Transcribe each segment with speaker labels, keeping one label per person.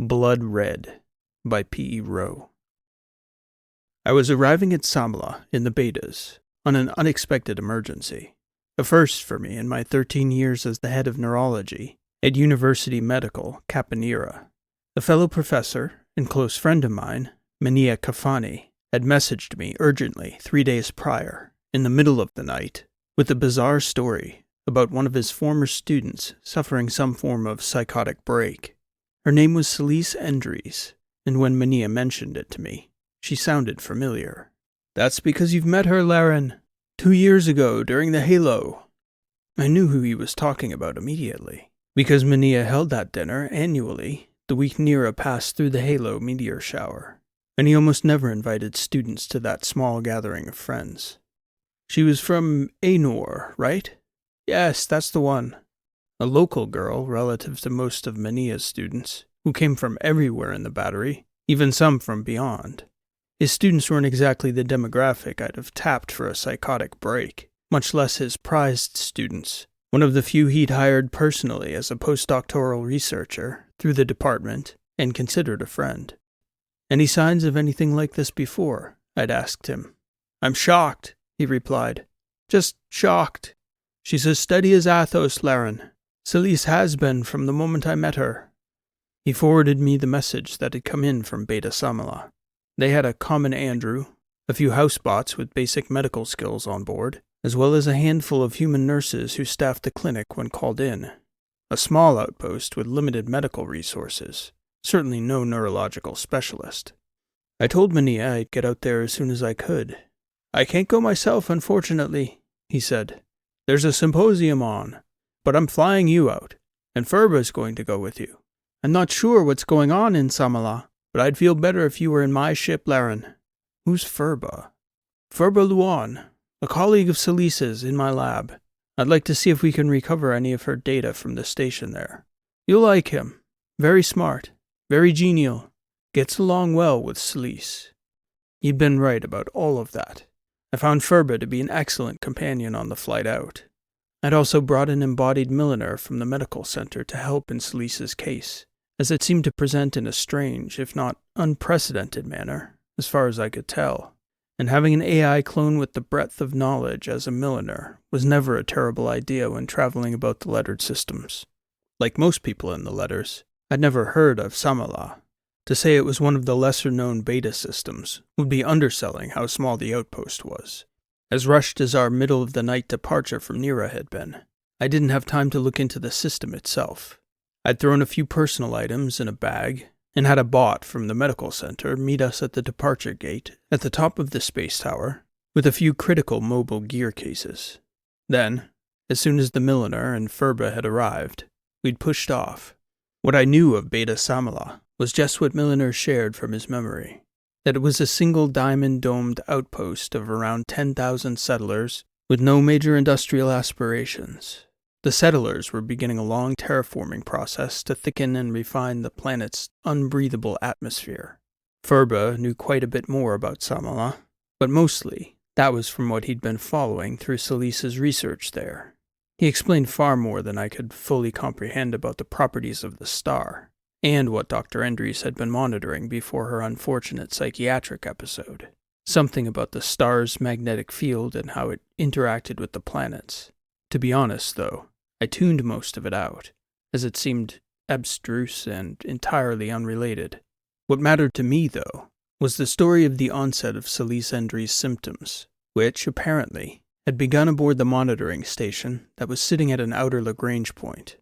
Speaker 1: Blood Red by P.E. Rowe. I was arriving at Samala in the Betas on an unexpected emergency, a first for me in my 13 years as the head of neurology at University Medical Caponera. A fellow professor and close friend of mine, Mania Kafani, had messaged me urgently 3 days prior, in the middle of the night, with a bizarre story about one of his former students suffering some form of psychotic break. Her name was Celise Endries, and when Mania mentioned it to me, she sounded familiar. "That's because you've met her, Laren. 2 years ago, during the Halo." I knew who he was talking about immediately, because Mania held that dinner annually the week Nira passed through the Halo meteor shower, and he almost never invited students to that small gathering of friends. "She was from Ainur, right?" "Yes, that's the one." A local girl relative to most of Mania's students, who came from everywhere in the Battery, even some from beyond. His students weren't exactly the demographic I'd have tapped for a psychotic break, much less his prized students, one of the few he'd hired personally as a postdoctoral researcher through the department and considered a friend. "Any signs of anything like this before?" I'd asked him. "I'm shocked," he replied. "Just shocked. She's as steady as Athos, Laren. Celise has been from the moment I met her." He forwarded me the message that had come in from Beta Samala. They had a common Andrew, a few housebots with basic medical skills on board, as well as a handful of human nurses who staffed the clinic when called in. A small outpost with limited medical resources, certainly no neurological specialist. I told Mania I'd get out there as soon as I could. "I can't go myself, unfortunately," he said. "There's a symposium on, but I'm flying you out, and Furba's going to go with you. I'm not sure what's going on in Samala, but I'd feel better if you were in my ship, Laren." "Who's Furba?" "Furba Luan, a colleague of Celise's in my lab. I'd like to see if we can recover any of her data from the station there. You'll like him. Very smart, very genial, gets along well with Celise." He'd been right about all of that. I found Furba to be an excellent companion on the flight out. I'd also brought an embodied milliner from the medical center to help in Celise's case, as it seemed to present in a strange, if not unprecedented manner, as far as I could tell. And having an AI clone with the breadth of knowledge as a milliner was never a terrible idea when traveling about the lettered systems. Like most people in the letters, I'd never heard of Samala. To say it was one of the lesser-known beta systems would be underselling how small the outpost was. As rushed as our middle-of-the-night departure from Nira had been, I didn't have time to look into the system itself. I'd thrown a few personal items in a bag and had a bot from the medical center meet us at the departure gate at the top of the space tower with a few critical mobile gear cases. Then, as soon as the milliner and Furba had arrived, we'd pushed off. What I knew of Beta Samala was just what Milliner shared from his memory, that it was a single diamond-domed outpost of around 10,000 settlers with no major industrial aspirations. The settlers were beginning a long terraforming process to thicken and refine the planet's unbreathable atmosphere. Furba knew quite a bit more about Samala, but mostly that was from what he'd been following through Celise's research there. He explained far more than I could fully comprehend about the properties of the star, and what Dr. Endries had been monitoring before her unfortunate psychiatric episode. Something about the star's magnetic field and how it interacted with the planets. To be honest, though, I tuned most of it out, as it seemed abstruse and entirely unrelated. What mattered to me, though, was the story of the onset of Celise Endries' symptoms, which, apparently, had begun aboard the monitoring station that was sitting at an outer Lagrange point.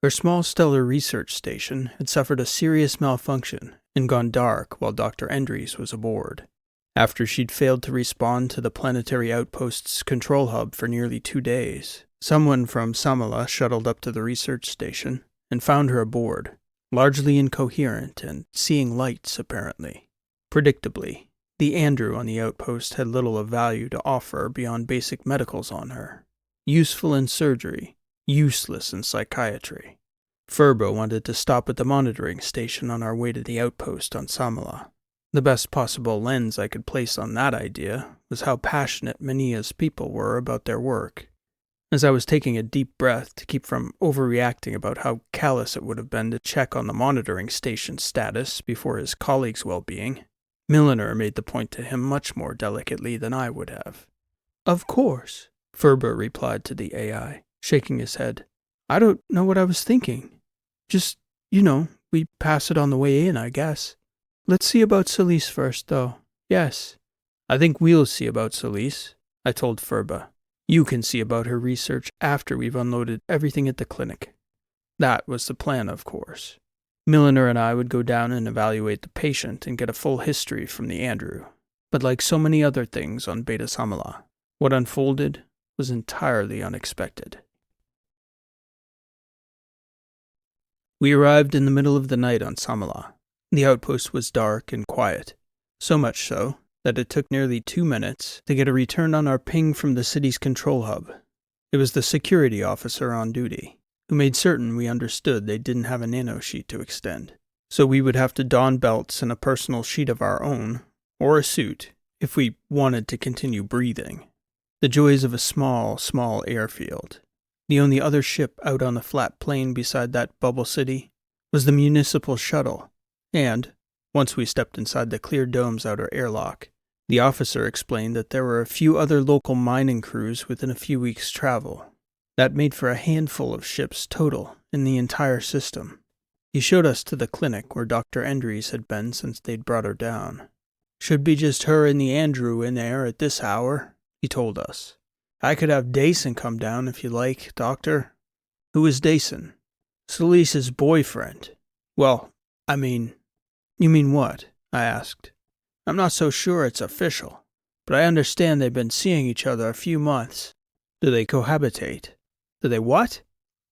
Speaker 1: Her small stellar research station had suffered a serious malfunction and gone dark while Dr. Endries was aboard. After she'd failed to respond to the planetary outpost's control hub for nearly 2 days, someone from Samala shuttled up to the research station and found her aboard, largely incoherent and seeing lights, apparently. Predictably, the Andrew on the outpost had little of value to offer beyond basic medicals on her. Useful in surgery, useless in psychiatry. Furba wanted to stop at the monitoring station on our way to the outpost on Samala. The best possible lens I could place on that idea was how passionate Mania's people were about their work. as I was taking a deep breath to keep from overreacting about how callous it would have been to check on the monitoring station status before his colleagues' well-being. Milliner made the point to him much more delicately than I would have. "Of course," Ferber replied to the AI, shaking his head. "I don't know what I was thinking. Just, we pass it on the way in, I guess. Let's see about Celise first, though. Yes." "I think we'll see about Celise," I told Ferber. "You can see about her research after we've unloaded everything at the clinic." That was the plan, of course. Milliner and I would go down and evaluate the patient and get a full history from the Andrew. But like so many other things on Beta Samala, what unfolded was entirely unexpected. We arrived in the middle of the night on Samala. The outpost was dark and quiet, so much so that it took nearly 2 minutes to get a return on our ping from the city's control hub. It was the security officer on duty, who made certain we understood they didn't have a nanosheet to extend, so we would have to don belts and a personal sheet of our own, or a suit, if we wanted to continue breathing. The joys of a small airfield. The only other ship out on the flat plain beside that bubble city was the municipal shuttle, and, once we stepped inside the clear dome's outer airlock, the officer explained that there were a few other local mining crews within a few weeks' travel. That made for a handful of ships total in the entire system. He showed us to the clinic where Dr. Endries had been since they'd brought her down. "Should be just her and the Andrew in there at this hour," he told us. "I could have Dason come down if you like, Doctor." "Who is Dason?" "Celise's boyfriend." "Well, You mean what?" I asked. "I'm not so sure it's official, but I understand they've been seeing each other a few months." "Do they cohabitate?" "Do they what?"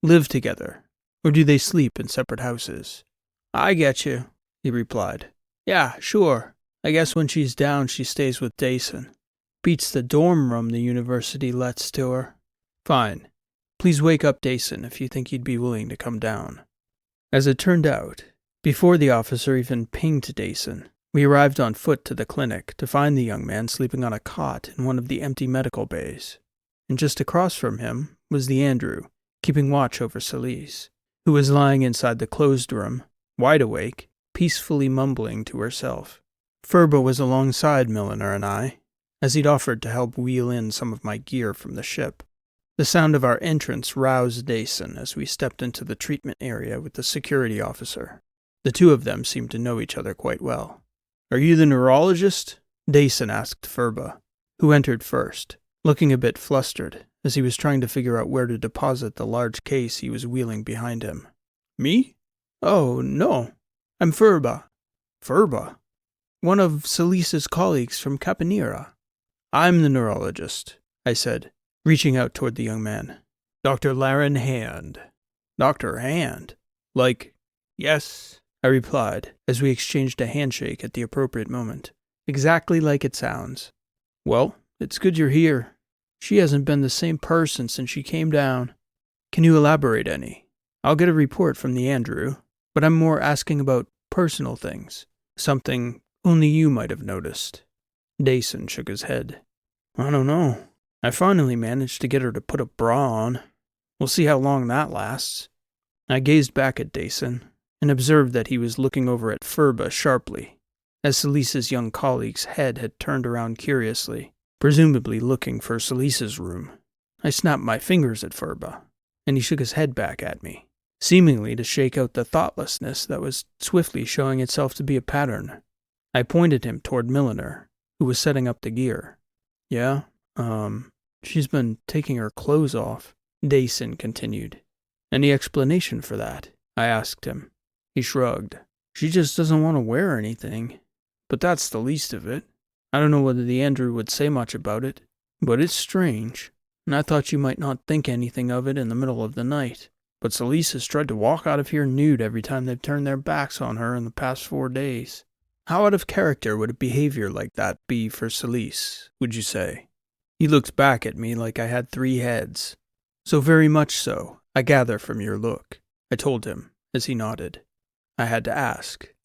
Speaker 1: "Live together. Or do they sleep in separate houses?" "I get you," he replied. "Yeah, sure. I guess when she's down she stays with Dason. Beats the dorm room the university lets to her." "Fine. Please wake up Dason if you think he'd be willing to come down." As it turned out, before the officer even pinged Dason, we arrived on foot to the clinic to find the young man sleeping on a cot in one of the empty medical bays. And just across from him was the Andrew, keeping watch over Celise, who was lying inside the closed room, wide awake, peacefully mumbling to herself. Ferber was alongside Milliner and I, as he'd offered to help wheel in some of my gear from the ship. The sound of our entrance roused Dason as we stepped into the treatment area with the security officer. The two of them seemed to know each other quite well. "Are you the neurologist?" Dason asked Ferber, who entered first, looking a bit flustered as he was trying to figure out where to deposit the large case he was wheeling behind him. "Me? Oh, no. I'm Ferber." "Ferber?" "One of Celise's colleagues from Caponera." "I'm the neurologist," I said, reaching out toward the young man. "Dr. Laren Hand." "Dr. Hand? Like—" "Yes," I replied, as we exchanged a handshake at the appropriate moment. "Exactly like it sounds." "Well, it's good you're here. She hasn't been the same person since she came down." "Can you elaborate any? I'll get a report from the Andrew, but I'm more asking about personal things. Something only you might have noticed." Dason shook his head. "I don't know. I finally managed to get her to put a bra on. We'll see how long that lasts." I gazed back at Dason and observed that he was looking over at Ferber sharply, as Celise's young colleague's head had turned around curiously, presumably looking for Celise's room. I snapped my fingers at Ferber, and he shook his head back at me, seemingly to shake out the thoughtlessness that was swiftly showing itself to be a pattern. I pointed him toward Milliner, who was setting up the gear. "Yeah, she's been taking her clothes off," Dason continued. "Any explanation for that?" I asked him. He shrugged. "She just doesn't want to wear anything. But that's the least of it. I don't know whether the Andrew would say much about it, but it's strange, and I thought you might not think anything of it in the middle of the night. But Celise has tried to walk out of here nude every time they've turned their backs on her in the past 4 days. How out of character would a behavior like that be for Celise, would you say?" He looked back at me like I had 3 heads. "So very much so, I gather from your look," I told him, as he nodded. I had to ask.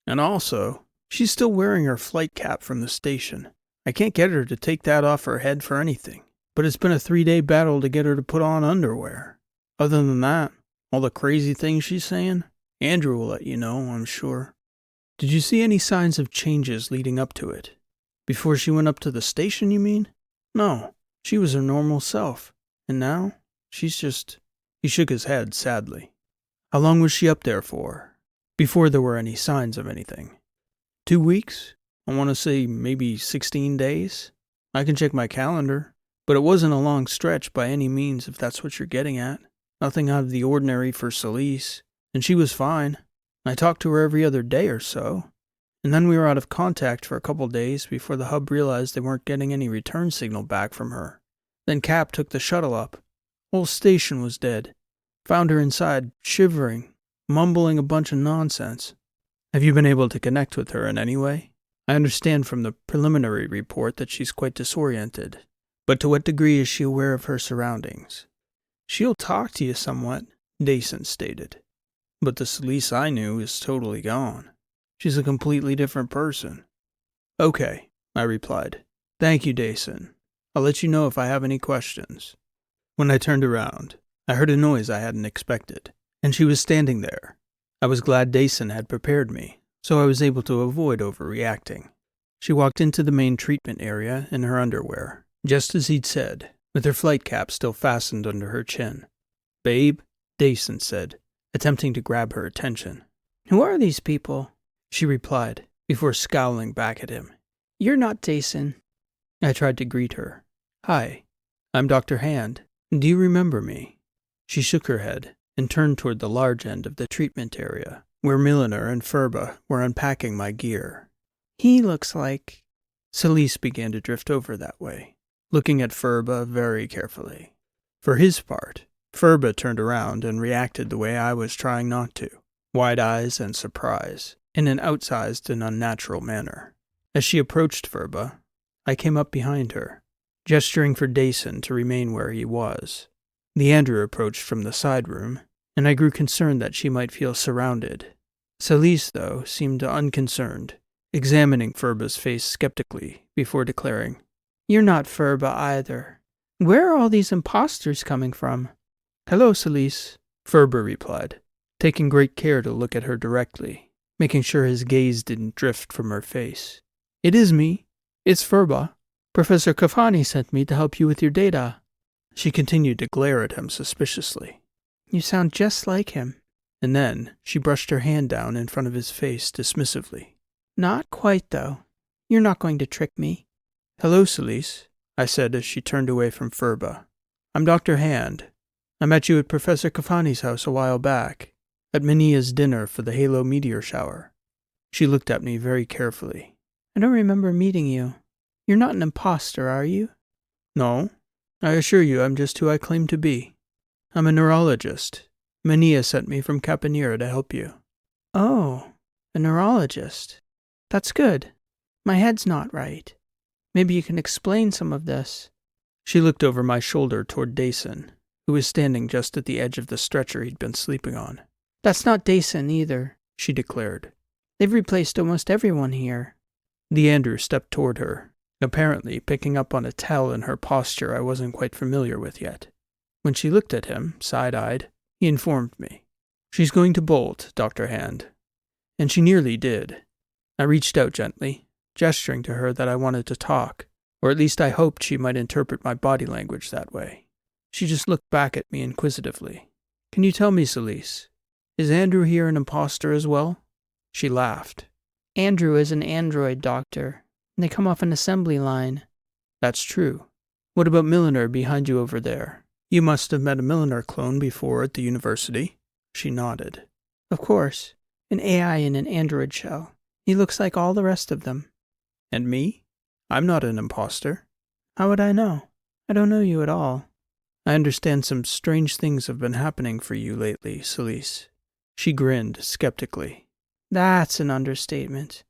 Speaker 1: "And also, she's still wearing her flight cap from the station. I can't get her to take that off her head for anything. but it's been a 3-day battle to get her to put on underwear. Other than that, all the crazy things she's saying, Andrew will let you know, I'm sure. Did you see any signs of changes leading up to it? Before she went up to the station, you mean? No, she was her normal self. And now, she's just... He shook his head sadly. How long was she up there for? Before there were any signs of anything. 2 weeks? I want to say maybe 16 days? I can check my calendar. But it wasn't a long stretch by any means, if that's what you're getting at. Nothing out of the ordinary for Celise. And she was fine. I talked to her every other day or so. And then we were out of contact for a couple days before the hub realized they weren't getting any return signal back from her. Then Cap took the shuttle up. Whole station was dead. Found her inside, shivering, mumbling a bunch of nonsense. Have you been able to connect with her in any way? I understand from the preliminary report that she's quite disoriented. But to what degree is she aware of her surroundings? She'll talk to you somewhat, Dason stated. But the Celise I knew is totally gone. She's a completely different person. Okay, I replied. Thank you, Dason. I'll let you know if I have any questions. When I turned around, I heard a noise I hadn't expected, and she was standing there. I was glad Dason had prepared me, so I was able to avoid overreacting. She walked into the main treatment area in her underwear, just as he'd said, with her flight cap still fastened under her chin. Babe, Dason said, attempting to grab her attention. Who are these people? She replied, before scowling back at him. You're not Dason. I tried to greet her. Hi, I'm Dr. Hand. Do you remember me? She shook her head and turned toward the large end of the treatment area, where Milliner and Furba were unpacking my gear. He looks like... Celise began to drift over that way, looking at Furba very carefully. For his part, Furba turned around and reacted the way I was trying not to, wide eyes and surprise, in an outsized and unnatural manner. As she approached Furba, I came up behind her, gesturing for Dason to remain where he was. Leandra approached from the side room, and I grew concerned that she might feel surrounded. Celise, though, seemed unconcerned, examining Furba's face skeptically before declaring, You're not Furba either. Where are all these imposters coming from? Hello, Celise, Furba replied, taking great care to look at her directly, making sure his gaze didn't drift from her face. It is me. It's Furba. Professor Kafani sent me to help you with your data. She continued to glare at him suspiciously. You sound just like him. And then she brushed her hand down in front of his face dismissively. Not quite, though. You're not going to trick me. Hello, Celise, I said as she turned away from Furba. I'm Dr. Hand. I met you at Professor Kafani's house a while back, at Minia's dinner for the Halo meteor shower. She looked at me very carefully. I don't remember meeting you. You're not an imposter, are you? No. I assure you I'm just who I claim to be. I'm a neurologist. Minia sent me from Caponera to help you. Oh, a neurologist. That's good. My head's not right. Maybe you can explain some of this. She looked over my shoulder toward Dason, who was standing just at the edge of the stretcher he'd been sleeping on. That's not Dason either, she declared. They've replaced almost everyone here. Leandra stepped toward her, apparently picking up on a tell in her posture I wasn't quite familiar with yet. When she looked at him, side-eyed, he informed me. She's going to bolt, Dr. Hand. And she nearly did. I reached out gently, gesturing to her that I wanted to talk, or at least I hoped she might interpret my body language that way. She just looked back at me inquisitively. Can you tell me, Celise, is Andrew here an imposter as well? She laughed. Andrew is an android, Doctor. They come off an assembly line. That's true. What about Milliner behind you over there? You must have met a Milliner clone before at the university. She nodded. Of course. An AI in an android shell. He looks like all the rest of them. And me? I'm not an imposter. How would I know? I don't know you at all. I understand some strange things have been happening for you lately, Celise. She grinned skeptically. That's an understatement.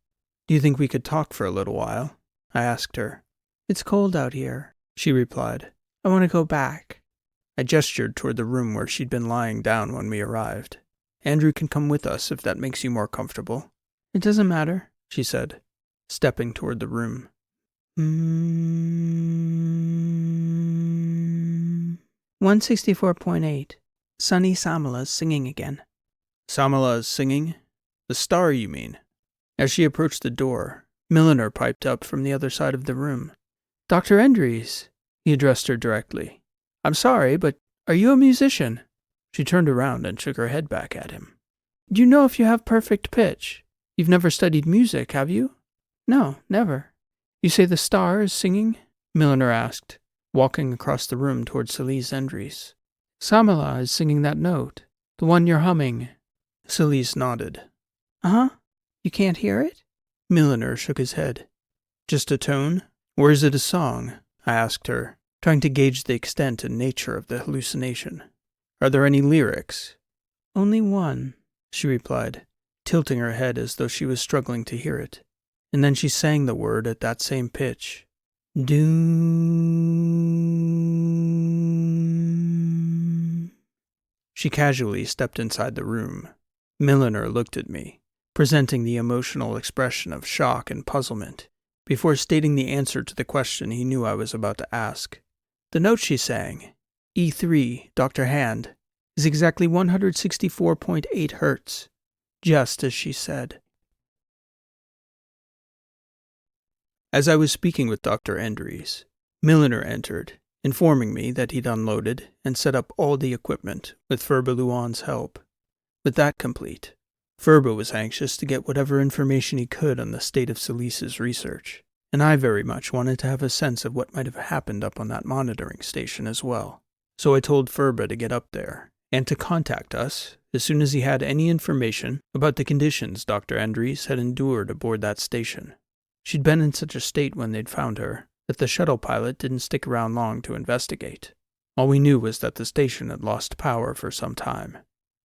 Speaker 1: Do you think we could talk for a little while? I asked her. It's cold out here, she replied. I want to go back. I gestured toward the room where she'd been lying down when we arrived. Andrew can come with us if that makes you more comfortable. It doesn't matter, she said, stepping toward the room. 164.8. Sunny Samala's singing again. Samala is singing? The star, you mean? As she approached the door, Milliner piped up from the other side of the room. Dr. Endries, he addressed her directly. I'm sorry, but are you a musician? She turned around and shook her head back at him. Do you know if you have perfect pitch? You've never studied music, have you? No, never. You say the star is singing? Milliner asked, walking across the room toward Celise Endries. Samala is singing that note, the one you're humming. Celise nodded. Uh-huh. You can't hear it? Milliner shook his head. Just a tone? Or is it a song? I asked her, trying to gauge the extent and nature of the hallucination. Are there any lyrics? Only one, she replied, tilting her head as though she was struggling to hear it. And then she sang the word at that same pitch. Doom. She casually stepped inside the room. Milliner looked at me, presenting the emotional expression of shock and puzzlement, before stating the answer to the question he knew I was about to ask. The note she sang, E3, Dr. Hand, is exactly 164.8 hertz, just as she said. As I was speaking with Dr. Endries, Milliner entered, informing me that he'd unloaded and set up all the equipment with Ferba Luan's help. With that complete, Ferba was anxious to get whatever information he could on the state of Celise's research, and I very much wanted to have a sense of what might have happened up on that monitoring station as well. So I told Ferba to get up there, and to contact us as soon as he had any information about the conditions Dr. Endries had endured aboard that station. She'd been in such a state when they'd found her that the shuttle pilot didn't stick around long to investigate. All we knew was that the station had lost power for some time.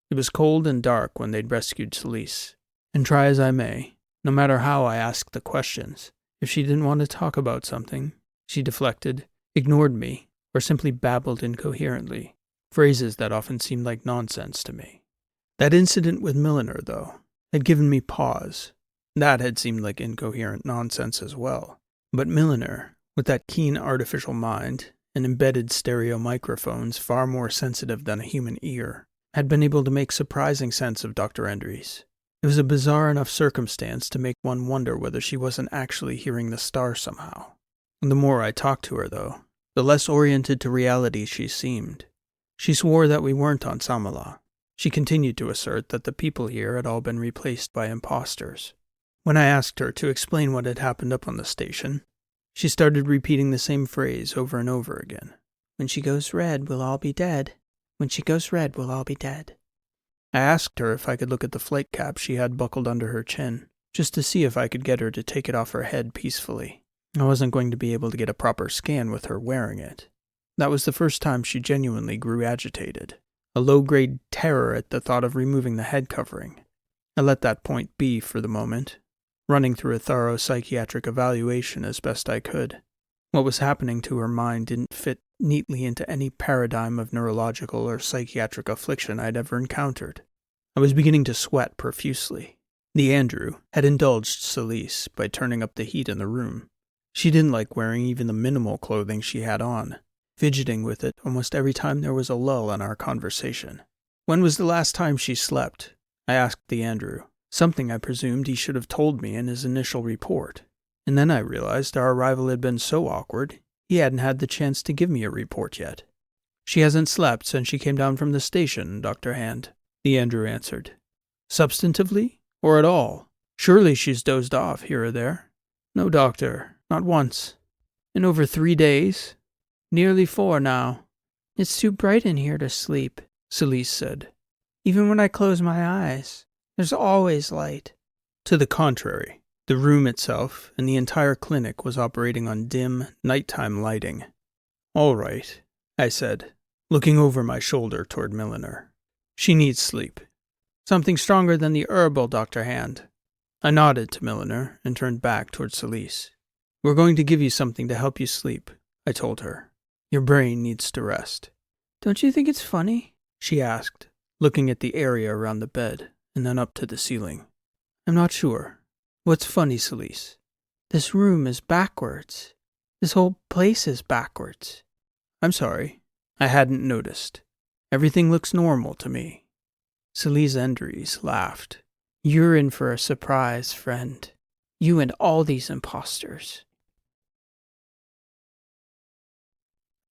Speaker 1: It was cold and dark when they'd rescued Celise, and try as I may, no matter how I asked the questions, if she didn't want to talk about something, she deflected, ignored me, or simply babbled incoherently, phrases that often seemed like nonsense to me. That incident with Milliner, though, had given me pause. That had seemed like incoherent nonsense as well. But Milliner, with that keen artificial mind and embedded stereo microphones far more sensitive than a human ear, had been able to make surprising sense of Dr. Endries. It was a bizarre enough circumstance to make one wonder whether she wasn't actually hearing the star somehow. And the more I talked to her, though, the less oriented to reality she seemed. She swore that we weren't on Samala. She continued to assert that the people here had all been replaced by imposters. When I asked her to explain what had happened up on the station, she started repeating the same phrase over and over again. When she goes red, we'll all be dead. When she goes red, we'll all be dead. I asked her if I could look at the flight cap she had buckled under her chin, just to see if I could get her to take it off her head peacefully. I wasn't going to be able to get a proper scan with her wearing it. That was the first time she genuinely grew agitated, a low-grade terror at the thought of removing the head covering. I let that point be for the moment, running through a thorough psychiatric evaluation as best I could. What was happening to her mind didn't fit neatly into any paradigm of neurological or psychiatric affliction I'd ever encountered. I was beginning to sweat profusely. The Andrew had indulged Celise by turning up the heat in the room. She didn't like wearing even the minimal clothing she had on, fidgeting with it almost every time there was a lull in our conversation. When was the last time she slept? I asked the Andrew, something I presumed he should have told me in his initial report. And then I realized our arrival had been so awkward, he hadn't had the chance to give me a report yet. She hasn't slept since she came down from the station, Dr. Hand, the Andrew answered. Substantively? Or at all? Surely she's dozed off here or there. No, doctor, not once. In over 3 days? Nearly 4 now. It's too bright in here to sleep, Celise said. Even when I close my eyes, there's always light. To the contrary, the room itself and the entire clinic was operating on dim, nighttime lighting. All right, I said, looking over my shoulder toward Milliner. She needs sleep. Something stronger than the herbal, Dr. Hand. I nodded to Milliner and turned back toward Celise. We're going to give you something to help you sleep, I told her. Your brain needs to rest. Don't you think it's funny? She asked, looking at the area around the bed and then up to the ceiling. I'm not sure. What's funny, Celise? This room is backwards. This whole place is backwards. I'm sorry. I hadn't noticed. Everything looks normal to me. Celise Endries laughed. You're in for a surprise, friend. You and all these imposters.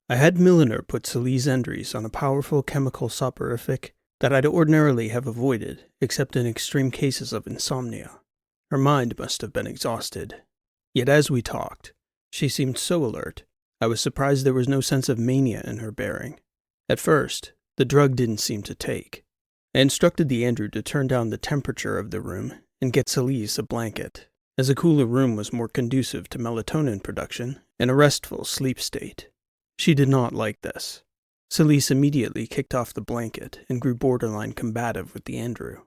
Speaker 1: I had Milliner put Celise Endries on a powerful chemical soporific that I'd ordinarily have avoided, except in extreme cases of insomnia. Her mind must have been exhausted. Yet as we talked, she seemed so alert, I was surprised there was no sense of mania in her bearing. At first, the drug didn't seem to take. I instructed the Andrew to turn down the temperature of the room and get Celise a blanket, as a cooler room was more conducive to melatonin production and a restful sleep state. She did not like this. Celise immediately kicked off the blanket and grew borderline combative with the Andrew.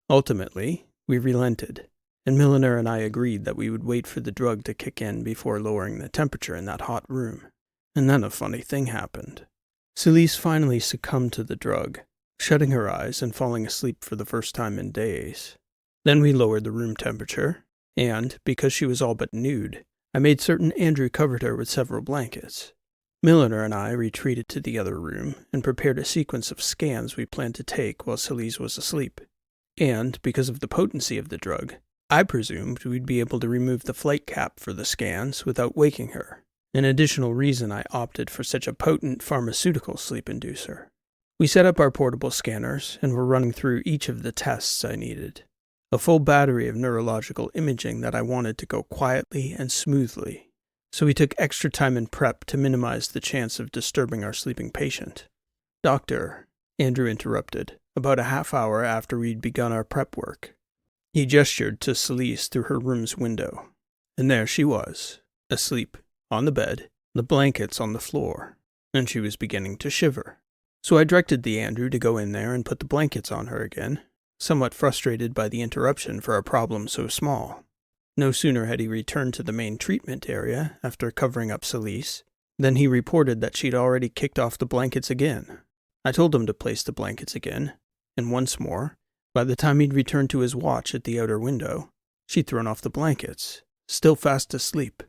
Speaker 1: Ultimately, we relented, and Milliner and I agreed that we would wait for the drug to kick in before lowering the temperature in that hot room. And then a funny thing happened. Celise finally succumbed to the drug, shutting her eyes and falling asleep for the first time in days. Then we lowered the room temperature, and, because she was all but nude, I made certain Andrew covered her with several blankets. Milliner and I retreated to the other room and prepared a sequence of scans we planned to take while Celise was asleep. And, because of the potency of the drug, I presumed we'd be able to remove the flight cap for the scans without waking her, an additional reason I opted for such a potent pharmaceutical sleep inducer. We set up our portable scanners and were running through each of the tests I needed. A full battery of neurological imaging that I wanted to go quietly and smoothly. So we took extra time in prep to minimize the chance of disturbing our sleeping patient. Doctor, Andrew interrupted, about a half hour after we'd begun our prep work. He gestured to Celise through her room's window. And there she was, asleep, on the bed, the blankets on the floor, and she was beginning to shiver. So I directed the Andrew to go in there and put the blankets on her again, somewhat frustrated by the interruption for a problem so small. No sooner had he returned to the main treatment area after covering up Celise, than he reported that she'd already kicked off the blankets again. I told him to place the blankets again, and once more, by the time he'd returned to his watch at the outer window, she'd thrown off the blankets, still fast asleep.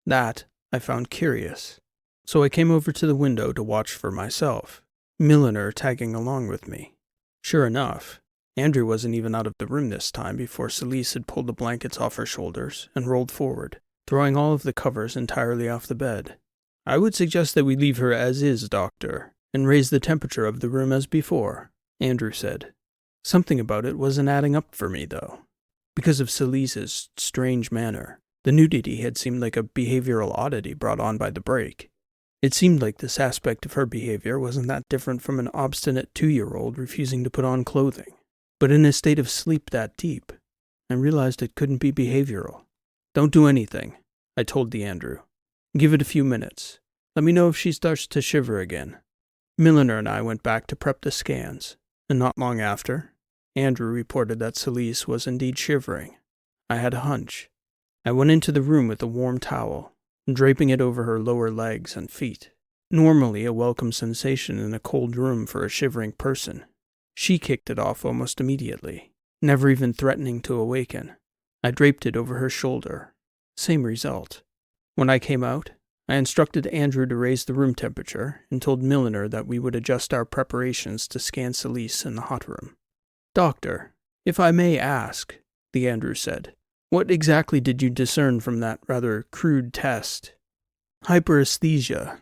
Speaker 1: That I found curious. So I came over to the window to watch for myself, Milliner tagging along with me. Sure enough, Andrew wasn't even out of the room this time before Celise had pulled the blankets off her shoulders and rolled forward, throwing all of the covers entirely off the bed. I would suggest that we leave her as is, Doctor, and raise the temperature of the room as before, Andrew said. Something about it wasn't adding up for me, though. Because of Celise's strange manner, the nudity had seemed like a behavioral oddity brought on by the break. It seemed like this aspect of her behavior wasn't that different from an obstinate 2-year-old refusing to put on clothing. But in a state of sleep that deep, I realized it couldn't be behavioral. Don't do anything, I told the Andrew. Give it a few minutes. Let me know if she starts to shiver again. Milliner and I went back to prep the scans, and not long after, Andrew reported that Celise was indeed shivering. I had a hunch. I went into the room with a warm towel, draping it over her lower legs and feet. Normally a welcome sensation in a cold room for a shivering person. She kicked it off almost immediately, never even threatening to awaken. I draped it over her shoulder. Same result. When I came out, I instructed Andrew to raise the room temperature and told Milliner that we would adjust our preparations to scan Celise in the hot room. Doctor, if I may ask, the Andrew said, what exactly did you discern from that rather crude test? Hyperesthesia.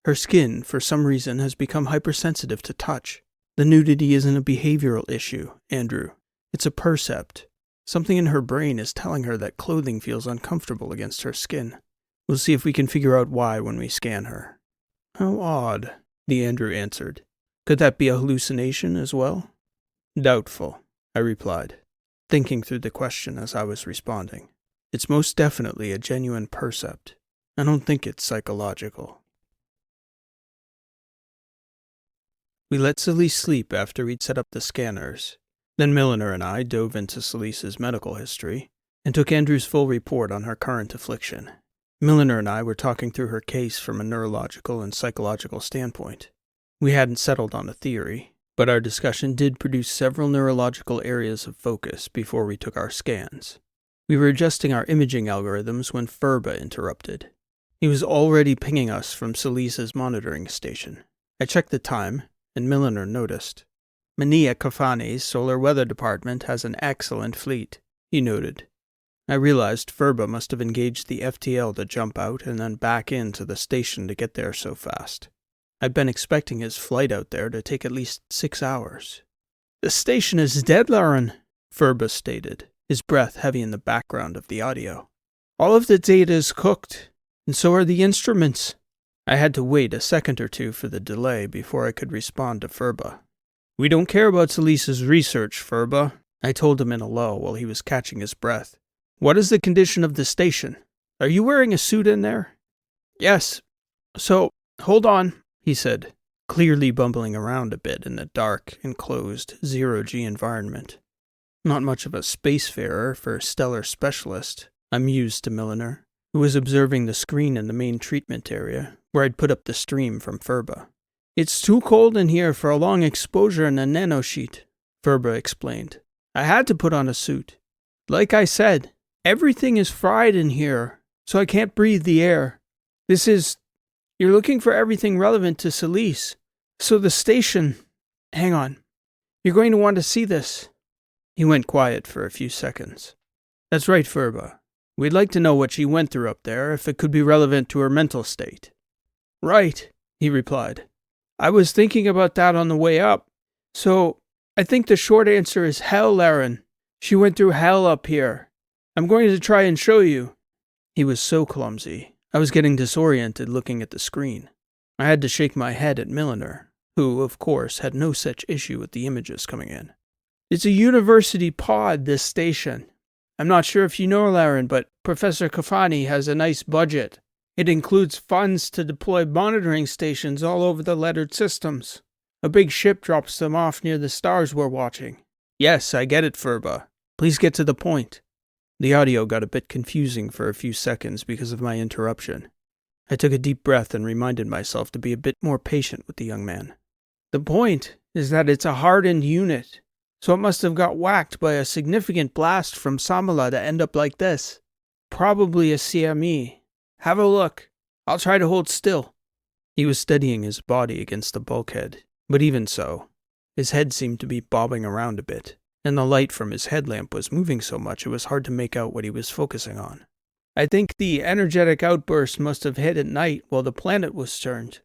Speaker 1: Her skin, for some reason, has become hypersensitive to touch. The nudity isn't a behavioral issue, Andrew. It's a percept. Something in her brain is telling her that clothing feels uncomfortable against her skin. We'll see if we can figure out why when we scan her. How odd, the Andrew answered. Could that be a hallucination as well? Doubtful, I replied, thinking through the question as I was responding. It's most definitely a genuine percept. I don't think it's psychological. We let Celise sleep after we'd set up the scanners. Then Milliner and I dove into Celise's medical history and took Andrew's full report on her current affliction. Milliner and I were talking through her case from a neurological and psychological standpoint. We hadn't settled on a theory, but our discussion did produce several neurological areas of focus before we took our scans. We were adjusting our imaging algorithms when Furba interrupted. He was already pinging us from Celise's monitoring station. I checked the time, and Milliner noticed. Mania Kafani's solar weather department has an excellent fleet, he noted. I realized Furba must have engaged the FTL to jump out and then back into the station to get there so fast. I'd been expecting his flight out there to take at least 6 hours. The station is dead, Lauren, Furba stated, his breath heavy in the background of the audio. All of the data is cooked, and so are the instruments. I had to wait a second or two for the delay before I could respond to Furba. We don't care about Salisa's research, Furba, I told him in a lull while he was catching his breath. What is the condition of the station? Are you wearing a suit in there? Yes. So, hold on, he said, clearly bumbling around a bit in the dark, enclosed, zero-G environment. Not much of a spacefarer for a stellar specialist, I mused to Milliner, who was observing the screen in the main treatment area, where I'd put up the stream from Furba. It's too cold in here for a long exposure in a nanosheet, Furba explained. I had to put on a suit. Like I said, everything is fried in here, so I can't breathe the air. You're looking for everything relevant to Salise. So the station... Hang on. You're going to want to see this. He went quiet for a few seconds. That's right, Furba. We'd like to know what she went through up there, if it could be relevant to her mental state. Right, he replied. I was thinking about that on the way up. So, I think the short answer is hell, Laren. She went through hell up here. I'm going to try and show you. He was so clumsy. I was getting disoriented looking at the screen. I had to shake my head at Milliner, who, of course, had no such issue with the images coming in. It's a university pod, this station. I'm not sure if you know, Laren, but Professor Kafani has a nice budget. It includes funds to deploy monitoring stations all over the lettered systems. A big ship drops them off near the stars we're watching. Yes, I get it, Furba. Please get to the point. The audio got a bit confusing for a few seconds because of my interruption. I took a deep breath and reminded myself to be a bit more patient with the young man. The point is that it's a hardened unit, so it must have got whacked by a significant blast from Samala to end up like this. Probably a CME. Have a look. I'll try to hold still. He was steadying his body against the bulkhead, but even so, his head seemed to be bobbing around a bit, and the light from his headlamp was moving so much it was hard to make out what he was focusing on. I think the energetic outburst must have hit at night while the planet was turned.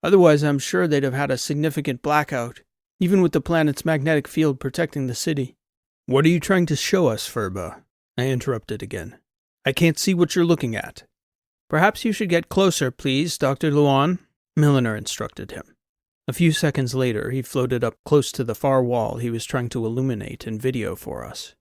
Speaker 1: Otherwise, I'm sure they'd have had a significant blackout, even with the planet's magnetic field protecting the city. What are you trying to show us, Furba? I interrupted again. I can't see what you're looking at. Perhaps you should get closer, please, Dr. Luan, Milliner instructed him. A few seconds later, he floated up close to the far wall he was trying to illuminate in video for us.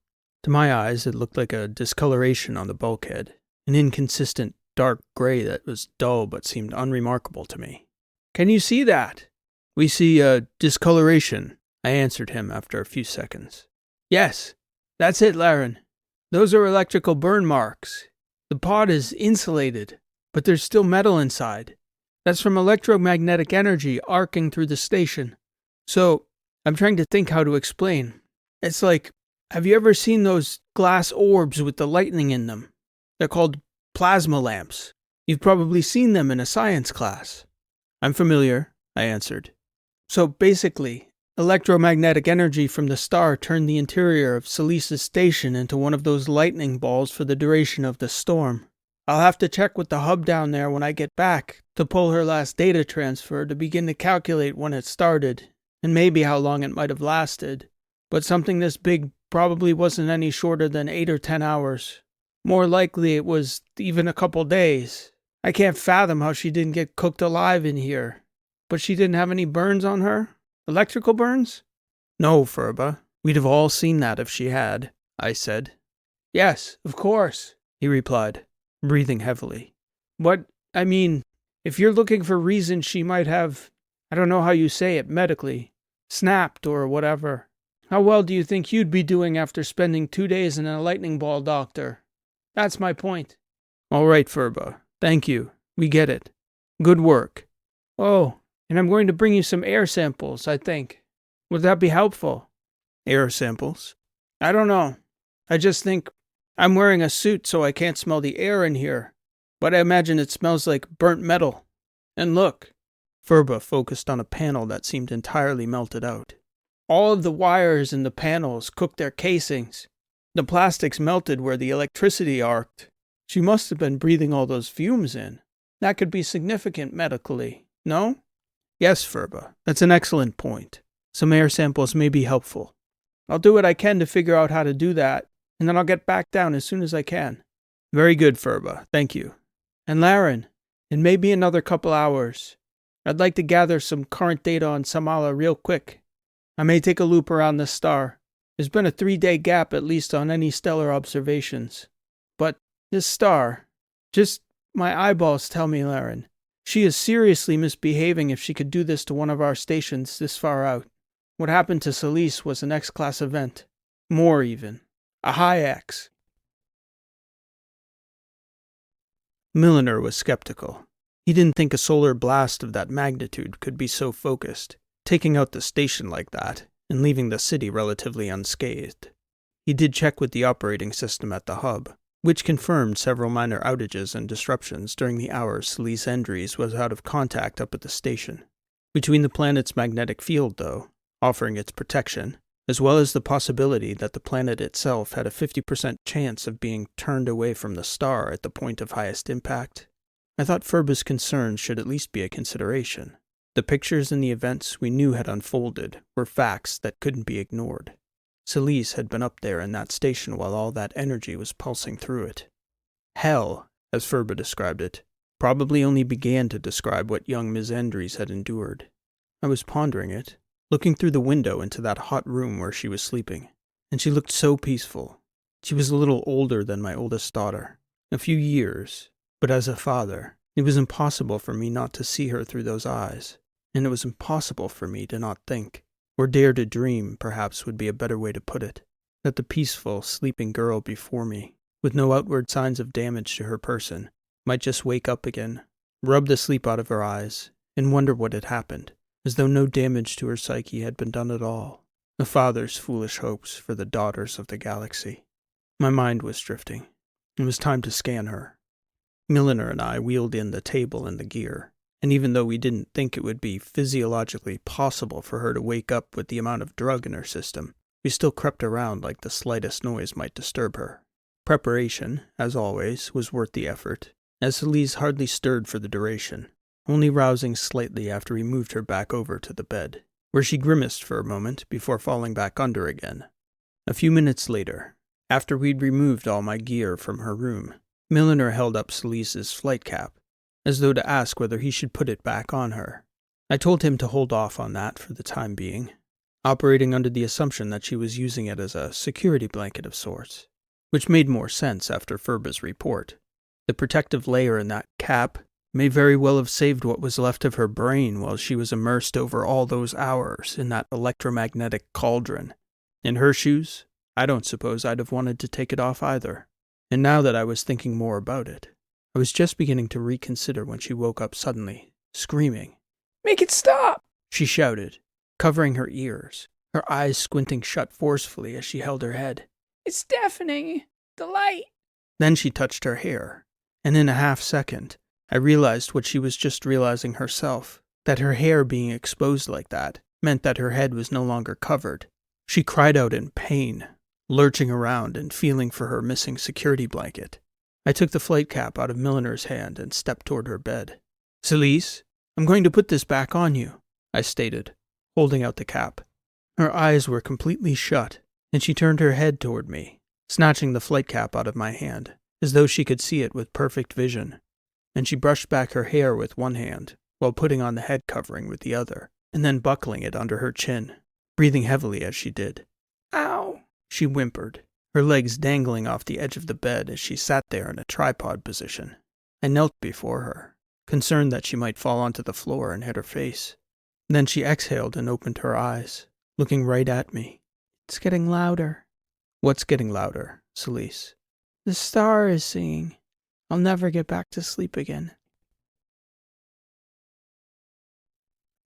Speaker 1: To my eyes, it looked like a discoloration on the bulkhead, an inconsistent dark gray that was dull but seemed unremarkable to me. Can you see that? We see a discoloration, I answered him after a few seconds. Yes, that's it, Laren. Those are electrical burn marks. The pod is insulated, but there's still metal inside. That's from electromagnetic energy arcing through the station. So, I'm trying to think how to explain. It's like, have you ever seen those glass orbs with the lightning in them? They're called plasma lamps. You've probably seen them in a science class. I'm familiar, I answered. So basically, electromagnetic energy from the star turned the interior of Salisa's station into one of those lightning balls for the duration of the storm. I'll have to check with the hub down there when I get back to pull her last data transfer to begin to calculate when it started, and maybe how long it might have lasted. But something this big probably wasn't any shorter than 8 or 10 hours. More likely it was even a couple days. I can't fathom how she didn't get cooked alive in here. But she didn't have any burns on her? Electrical burns? No, Furba. We'd have all seen that if she had, I said. Yes, of course, he replied, breathing heavily. But, I mean, if you're looking for reasons she might have, I don't know how you say it medically, snapped or whatever, how well do you think you'd be doing after spending 2 days in a lightning ball, doctor? That's my point. All right, Furba. Thank you. We get it. Good work. Oh, and I'm going to bring you some air samples, I think. Would that be helpful? Air samples? I don't know. I just think I'm wearing a suit so I can't smell the air in here. But I imagine it smells like burnt metal. And look. Furba focused on a panel that seemed entirely melted out. All of the wires in the panels cooked their casings. The plastics melted where the electricity arced. She must have been breathing all those fumes in. That could be significant medically, no? Yes, Furba, that's an excellent point. Some air samples may be helpful. I'll do what I can to figure out how to do that, and then I'll get back down as soon as I can. Very good, Furba, thank you. And Laren, it may be another couple hours. I'd like to gather some current data on Samala real quick. I may take a loop around this star. There's been a 3-day gap at least on any stellar observations. But this star, just my eyeballs tell me, Laren, she is seriously misbehaving if she could do this to one of our stations this far out. What happened to Celise was an X-class event. More even. A high X. Milliner was skeptical. He didn't think a solar blast of that magnitude could be so focused, taking out the station like that, and leaving the city relatively unscathed. He did check with the operating system at the hub, which confirmed several minor outages and disruptions during the hours Celise Endries was out of contact up at the station. Between the planet's magnetic field, though, offering its protection, as well as the possibility that the planet itself had a 50% chance of being turned away from the star at the point of highest impact, I thought Furba's concerns should at least be a consideration. The pictures and the events we knew had unfolded were facts that couldn't be ignored. Celise had been up there in that station while all that energy was pulsing through it. Hell, as Furba described it, probably only began to describe what young Ms. Endries had endured. I was pondering it, looking through the window into that hot room where she was sleeping, and she looked so peaceful. She was a little older than my oldest daughter, a few years, but as a father, it was impossible for me not to see her through those eyes, and it was impossible for me to not think, or dare to dream, perhaps would be a better way to put it, that the peaceful, sleeping girl before me, with no outward signs of damage to her person, might just wake up again, rub the sleep out of her eyes, and wonder what had happened, as though no damage to her psyche had been done at all. A father's foolish hopes for the daughters of the galaxy. My mind was drifting. It was time to scan her. Milliner and I wheeled in the table and the gear, and even though we didn't think it would be physiologically possible for her to wake up with the amount of drug in her system, we still crept around like the slightest noise might disturb her. Preparation, as always, was worth the effort, as Celise hardly stirred for the duration, only rousing slightly after we moved her back over to the bed, where she grimaced for a moment before falling back under again. A few minutes later, after we'd removed all my gear from her room, Milliner held up Celise's flight cap, as though to ask whether he should put it back on her. I told him to hold off on that for the time being, operating under the assumption that she was using it as a security blanket of sorts, which made more sense after Furba's report. The protective layer in that cap may very well have saved what was left of her brain while she was immersed over all those hours in that electromagnetic cauldron. In her shoes, I don't suppose I'd have wanted to take it off either. And now that I was thinking more about it, I was just beginning to reconsider when she woke up suddenly, screaming. "Make it stop!" she shouted, covering her ears, her eyes squinting shut forcefully as she held her head. "It's deafening! The light!" Then she touched her hair, and in a half-second, I realized what she was just realizing herself, that her hair being exposed like that meant that her head was no longer covered. She cried out in pain, lurching around and feeling for her missing security blanket. I took the flight cap out of Milliner's hand and stepped toward her bed. "Celise, I'm going to put this back on you," I stated, holding out the cap. Her eyes were completely shut, and she turned her head toward me, snatching the flight cap out of my hand, as though she could see it with perfect vision. And she brushed back her hair with one hand, while putting on the head covering with the other, and then buckling it under her chin, breathing heavily as she did. "Ow!" she whimpered, her legs dangling off the edge of the bed as she sat there in a tripod position. I knelt before her, concerned that she might fall onto the floor and hit her face. Then she exhaled and opened her eyes, looking right at me. "It's getting louder." "What's getting louder, Celise?" "The star is singing. I'll never get back to sleep again."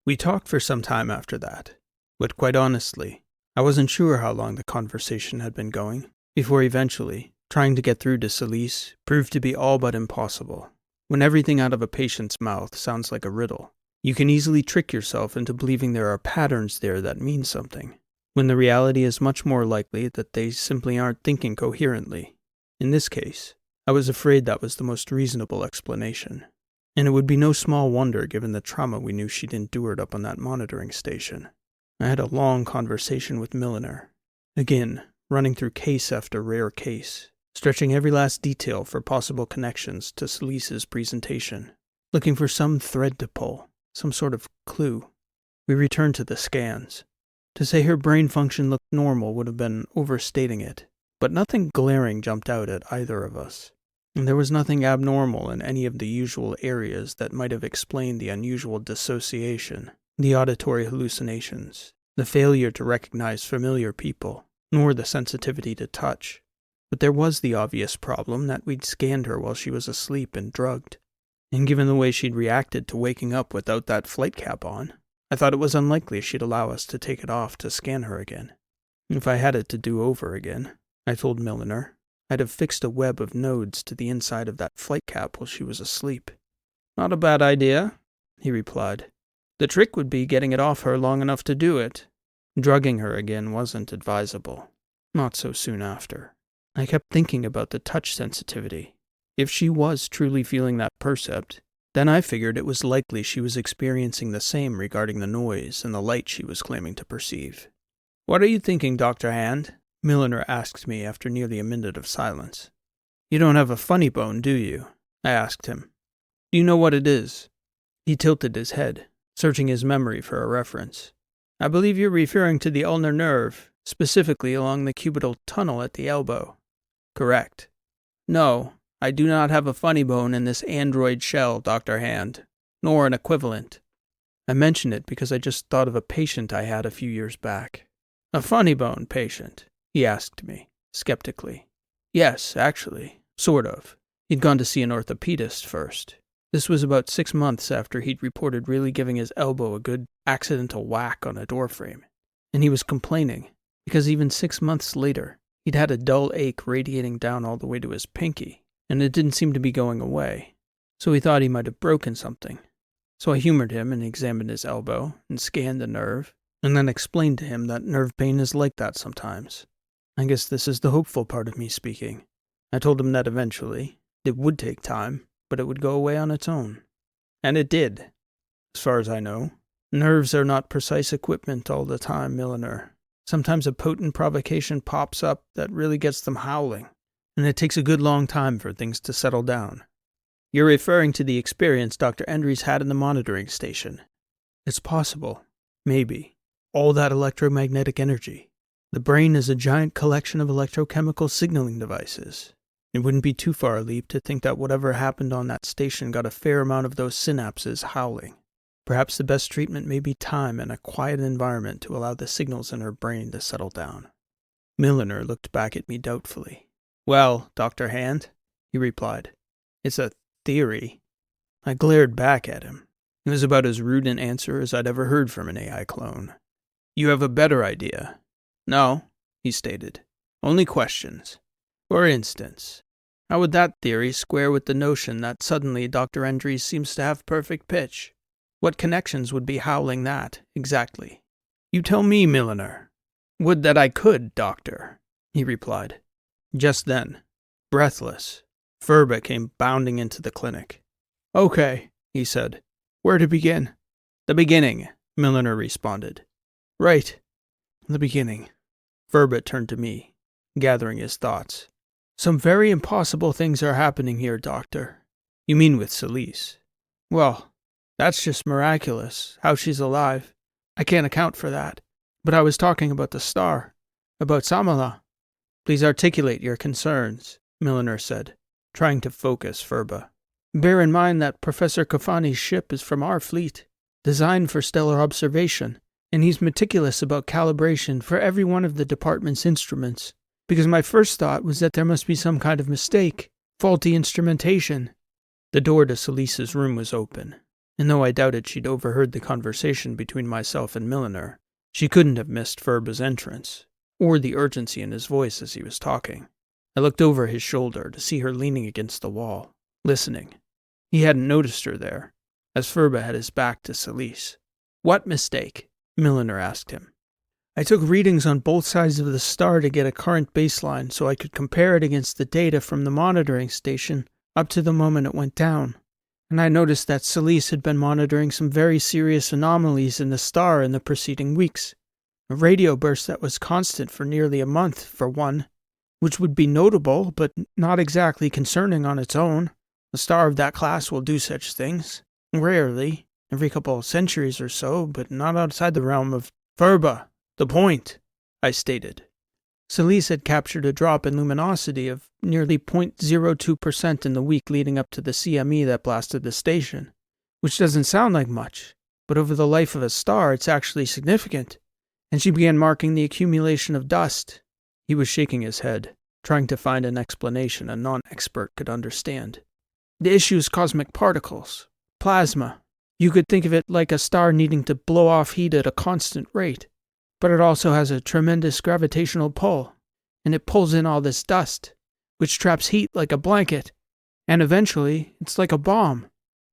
Speaker 1: We talked for some time after that, but quite honestly, I wasn't sure how long the conversation had been going, before eventually, trying to get through to Celise proved to be all but impossible. When everything out of a patient's mouth sounds like a riddle, You can easily trick yourself into believing there are patterns there that mean something, when the reality is much more likely that they simply aren't thinking coherently. In this case, I was afraid that was the most reasonable explanation, and it would be no small wonder given the trauma we knew she'd endured up on that monitoring station. I had a long conversation with Milliner, again, running through case after rare case, stretching every last detail for possible connections to Salise's presentation, looking for some thread to pull, some sort of clue. We returned to the scans. To say her brain function looked normal would have been overstating it, but nothing glaring jumped out at either of us. And there was nothing abnormal in any of the usual areas that might have explained the unusual dissociation, the auditory hallucinations, the failure to recognize familiar people, nor the sensitivity to touch. But there was the obvious problem that we'd scanned her while she was asleep and drugged. And given the way she'd reacted to waking up without that flight cap on, I thought it was unlikely she'd allow us to take it off to scan her again. If I had it to do over again, I told Milliner, I'd have fixed a web of nodes to the inside of that flight cap while she was asleep. Not a bad idea, he replied. The trick would be getting it off her long enough to do it. Drugging her again wasn't advisable. Not so soon after. I kept thinking about the touch sensitivity. If she was truly feeling that percept, then I figured it was likely she was experiencing the same regarding the noise and the light she was claiming to perceive. "What are you thinking, Dr. Hand?" Milliner asked me after nearly a minute of silence. "You don't have a funny bone, do you?" I asked him. "Do you know what it is?" He tilted his head, searching his memory for a reference. "I believe you're referring to the ulnar nerve, specifically along the cubital tunnel at the elbow." "Correct." "No, I do not have a funny bone in this android shell, Dr. Hand, nor an equivalent." I mention it because I just thought of a patient I had a few years back. "A funny bone patient?" he asked me, skeptically. "Yes, actually, sort of. He'd gone to see an orthopedist first. This was about 6 months after he'd reported really giving his elbow a good accidental whack on a doorframe. And he was complaining, because even 6 months later, he'd had a dull ache radiating down all the way to his pinky, and it didn't seem to be going away. So he thought he might have broken something. So I humored him and examined his elbow and scanned the nerve, and then explained to him that nerve pain is like that sometimes. I guess this is the hopeful part of me speaking. I told him that eventually, it would take time, but it would go away on its own. And it did. As far as I know, nerves are not precise equipment all the time, Milliner. Sometimes a potent provocation pops up that really gets them howling, and it takes a good long time for things to settle down. You're referring to the experience Dr. Endries had in the monitoring station. It's possible. Maybe. All that electromagnetic energy. The brain is a giant collection of electrochemical signaling devices. It wouldn't be too far a leap to think that whatever happened on that station got a fair amount of those synapses howling. Perhaps the best treatment may be time and a quiet environment to allow the signals in her brain to settle down. Milliner looked back at me doubtfully. "Well, Dr. Hand," he replied, "it's a theory." I glared back at him. It was about as rude an answer as I'd ever heard from an AI clone. "You have a better idea?" "No," he stated. "Only questions. For instance, how would that theory square with the notion that suddenly Dr. Endries seems to have perfect pitch? What connections would be howling that, exactly?" "You tell me, Milliner." "Would that I could, Doctor," he replied. Just then, breathless, Furba came bounding into the clinic. "Okay," he said. "Where to begin?" "The beginning," Milliner responded. "Right. The beginning." Furba turned to me, gathering his thoughts. "Some very impossible things are happening here, Doctor." "You mean with Salise?" "Well, that's just miraculous, how she's alive. I can't account for that. But I was talking about the star, about Samala." "Please articulate your concerns," Milliner said, trying to focus Furba. "Bear in mind that Professor Kafani's ship is from our fleet, designed for stellar observation, and he's meticulous about calibration for every one of the department's instruments, because my first thought was that there must be some kind of mistake, faulty instrumentation." The door to Salise's room was open, and though I doubted she'd overheard the conversation between myself and Milliner, she couldn't have missed Furba's entrance, or the urgency in his voice as he was talking. I looked over his shoulder to see her leaning against the wall, listening. He hadn't noticed her there, as Furba had his back to Celise. "What mistake?" Milliner asked him. "I took readings on both sides of the star to get a current baseline so I could compare it against the data from the monitoring station up to the moment it went down. And I noticed that Celise had been monitoring some very serious anomalies in the star in the preceding weeks. A radio burst that was constant for nearly a month, for one, which would be notable, but not exactly concerning on its own. A star of that class will do such things. Rarely, every couple of centuries or so, but not outside the realm of Furba. The point," I stated. Celise had captured a drop in luminosity of nearly 0.02% in the week leading up to the CME that blasted the station, which doesn't sound like much, but over the life of a star it's actually significant, and she began marking the accumulation of dust. He was shaking his head, trying to find an explanation a non-expert could understand. "The issue is cosmic particles. Plasma. You could think of it like a star needing to blow off heat at a constant rate. But it also has a tremendous gravitational pull, and it pulls in all this dust, which traps heat like a blanket, and eventually it's like a bomb.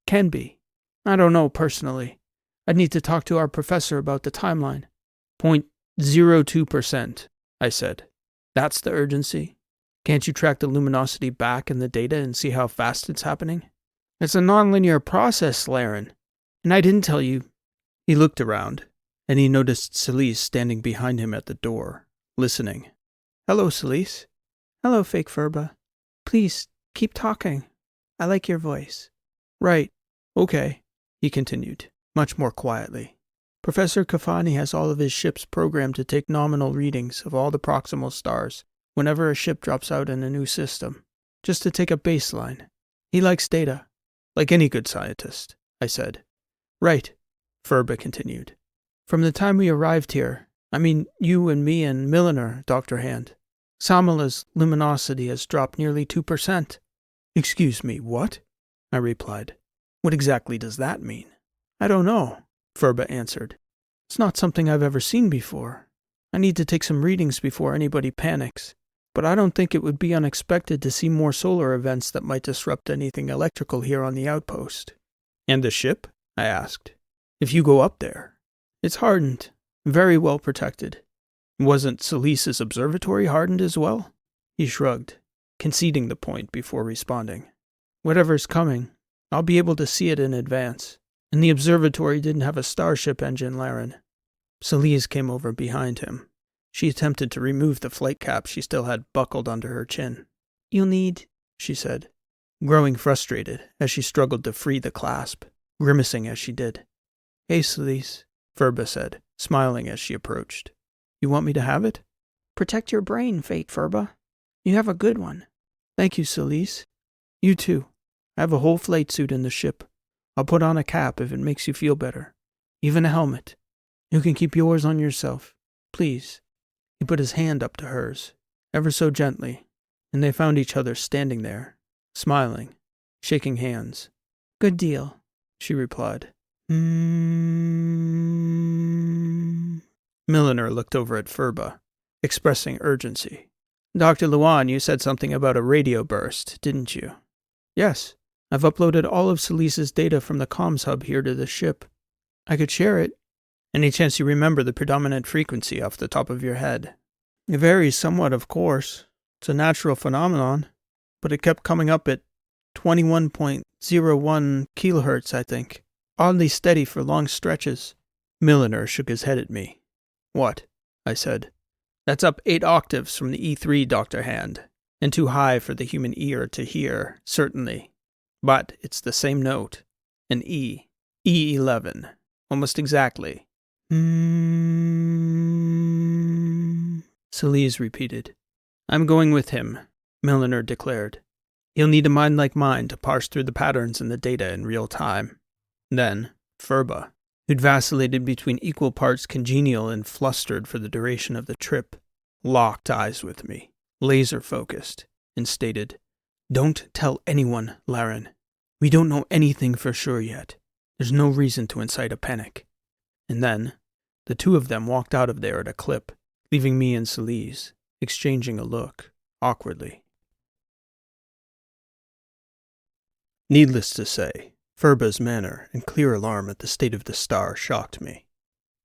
Speaker 1: Can be. I don't know personally. I'd need to talk to our professor about the timeline." 0.02%, I said. "That's the urgency. Can't you track the luminosity back in the data and see how fast it's happening?" "It's a nonlinear process, Laren. And I didn't tell you." He looked around, and he noticed Celise standing behind him at the door, listening. "Hello, Celise." "Hello, fake Furba. Please, keep talking. I like your voice." "Right. Okay," he continued, much more quietly. "Professor Kafani has all of his ships programmed to take nominal readings of all the proximal stars whenever a ship drops out in a new system, just to take a baseline. He likes data, like any good scientist," I said. "Right," Furba continued. "From the time we arrived here, I mean you and me and Milliner, Dr. Hand, Samala's luminosity has dropped nearly 2%. "Excuse me, what?" I replied. "What exactly does that mean?" "I don't know," Furba answered. "It's not something I've ever seen before. I need to take some readings before anybody panics, but I don't think it would be unexpected to see more solar events that might disrupt anything electrical here on the outpost." "And the ship?" I asked. "If you go up there." "It's hardened, very well protected." "Wasn't Celise's observatory hardened as well?" He shrugged, conceding the point before responding. "Whatever's coming, I'll be able to see it in advance. And the observatory didn't have a starship engine, Laren." Celise came over behind him. She attempted to remove the flight cap she still had buckled under her chin. "You'll need," she said, growing frustrated as she struggled to free the clasp, grimacing as she did. "Hey, Celise," Furba said, smiling as she approached. "You want me to have it?" "Protect your brain, Fate Furba. You have a good one." "Thank you, Celise. You too. I have a whole flight suit in the ship. I'll put on a cap if it makes you feel better. Even a helmet. You can keep yours on yourself. Please." He put his hand up to hers, ever so gently, and they found each other standing there, smiling, shaking hands. "Good deal," she replied. Milliner looked over at Furba, expressing urgency. "Dr. Luan, you said something about a radio burst, didn't you?" "Yes. I've uploaded all of Celise's data from the comms hub here to the ship. I could share it. Any chance you remember the predominant frequency off the top of your head?" "It varies somewhat, of course. It's a natural phenomenon, but it kept coming up at 21.01 kilohertz, I think. Oddly steady for long stretches." Milliner shook his head at me. "What?" I said. "That's up 8 octaves from the E3, Dr. Hand, and too high for the human ear to hear, certainly. But it's the same note, an E, E11, almost exactly." Celise repeated. "I'm going with him," Milliner declared. "He'll need a mind like mine to parse through the patterns in the data in real time." Then, Furba, who'd vacillated between equal parts congenial and flustered for the duration of the trip, locked eyes with me, laser-focused, and stated, "Don't tell anyone, Laren. We don't know anything for sure yet. There's no reason to incite a panic." And then, the two of them walked out of there at a clip, leaving me and Celise, exchanging a look, awkwardly. Needless to say, Furba's manner and clear alarm at the state of the star shocked me.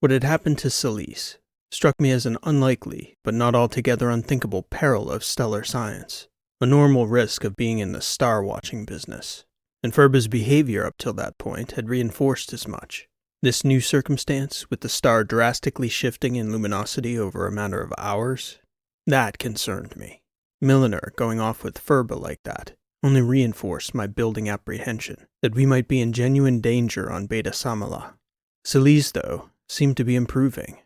Speaker 1: What had happened to Celise struck me as an unlikely, but not altogether unthinkable peril of stellar science, a normal risk of being in the star-watching business, and Furba's behavior up till that point had reinforced as much. This new circumstance, with the star drastically shifting in luminosity over a matter of hours, that concerned me. Milliner going off with Furba like that only reinforced my building apprehension that we might be in genuine danger on Beta Samala. Celise, though, seemed to be improving,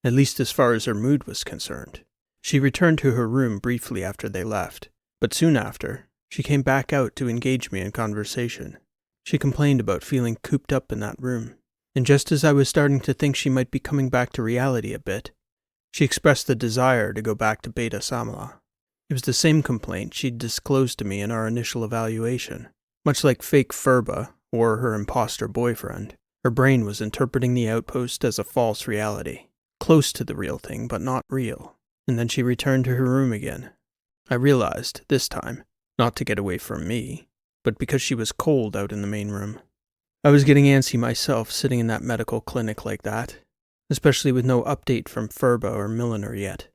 Speaker 1: at least as far as her mood was concerned. She returned to her room briefly after they left, but soon after, she came back out to engage me in conversation. She complained about feeling cooped up in that room, and just as I was starting to think she might be coming back to reality a bit, she expressed the desire to go back to Beta Samala. It was the same complaint she'd disclosed to me in our initial evaluation. Much like fake Furba, or her imposter boyfriend, her brain was interpreting the outpost as a false reality, close to the real thing but not real, and then she returned to her room again. I realized, this time, not to get away from me, but because she was cold out in the main room. I was getting antsy myself sitting in that medical clinic like that, especially with no update from Furba or Milliner yet.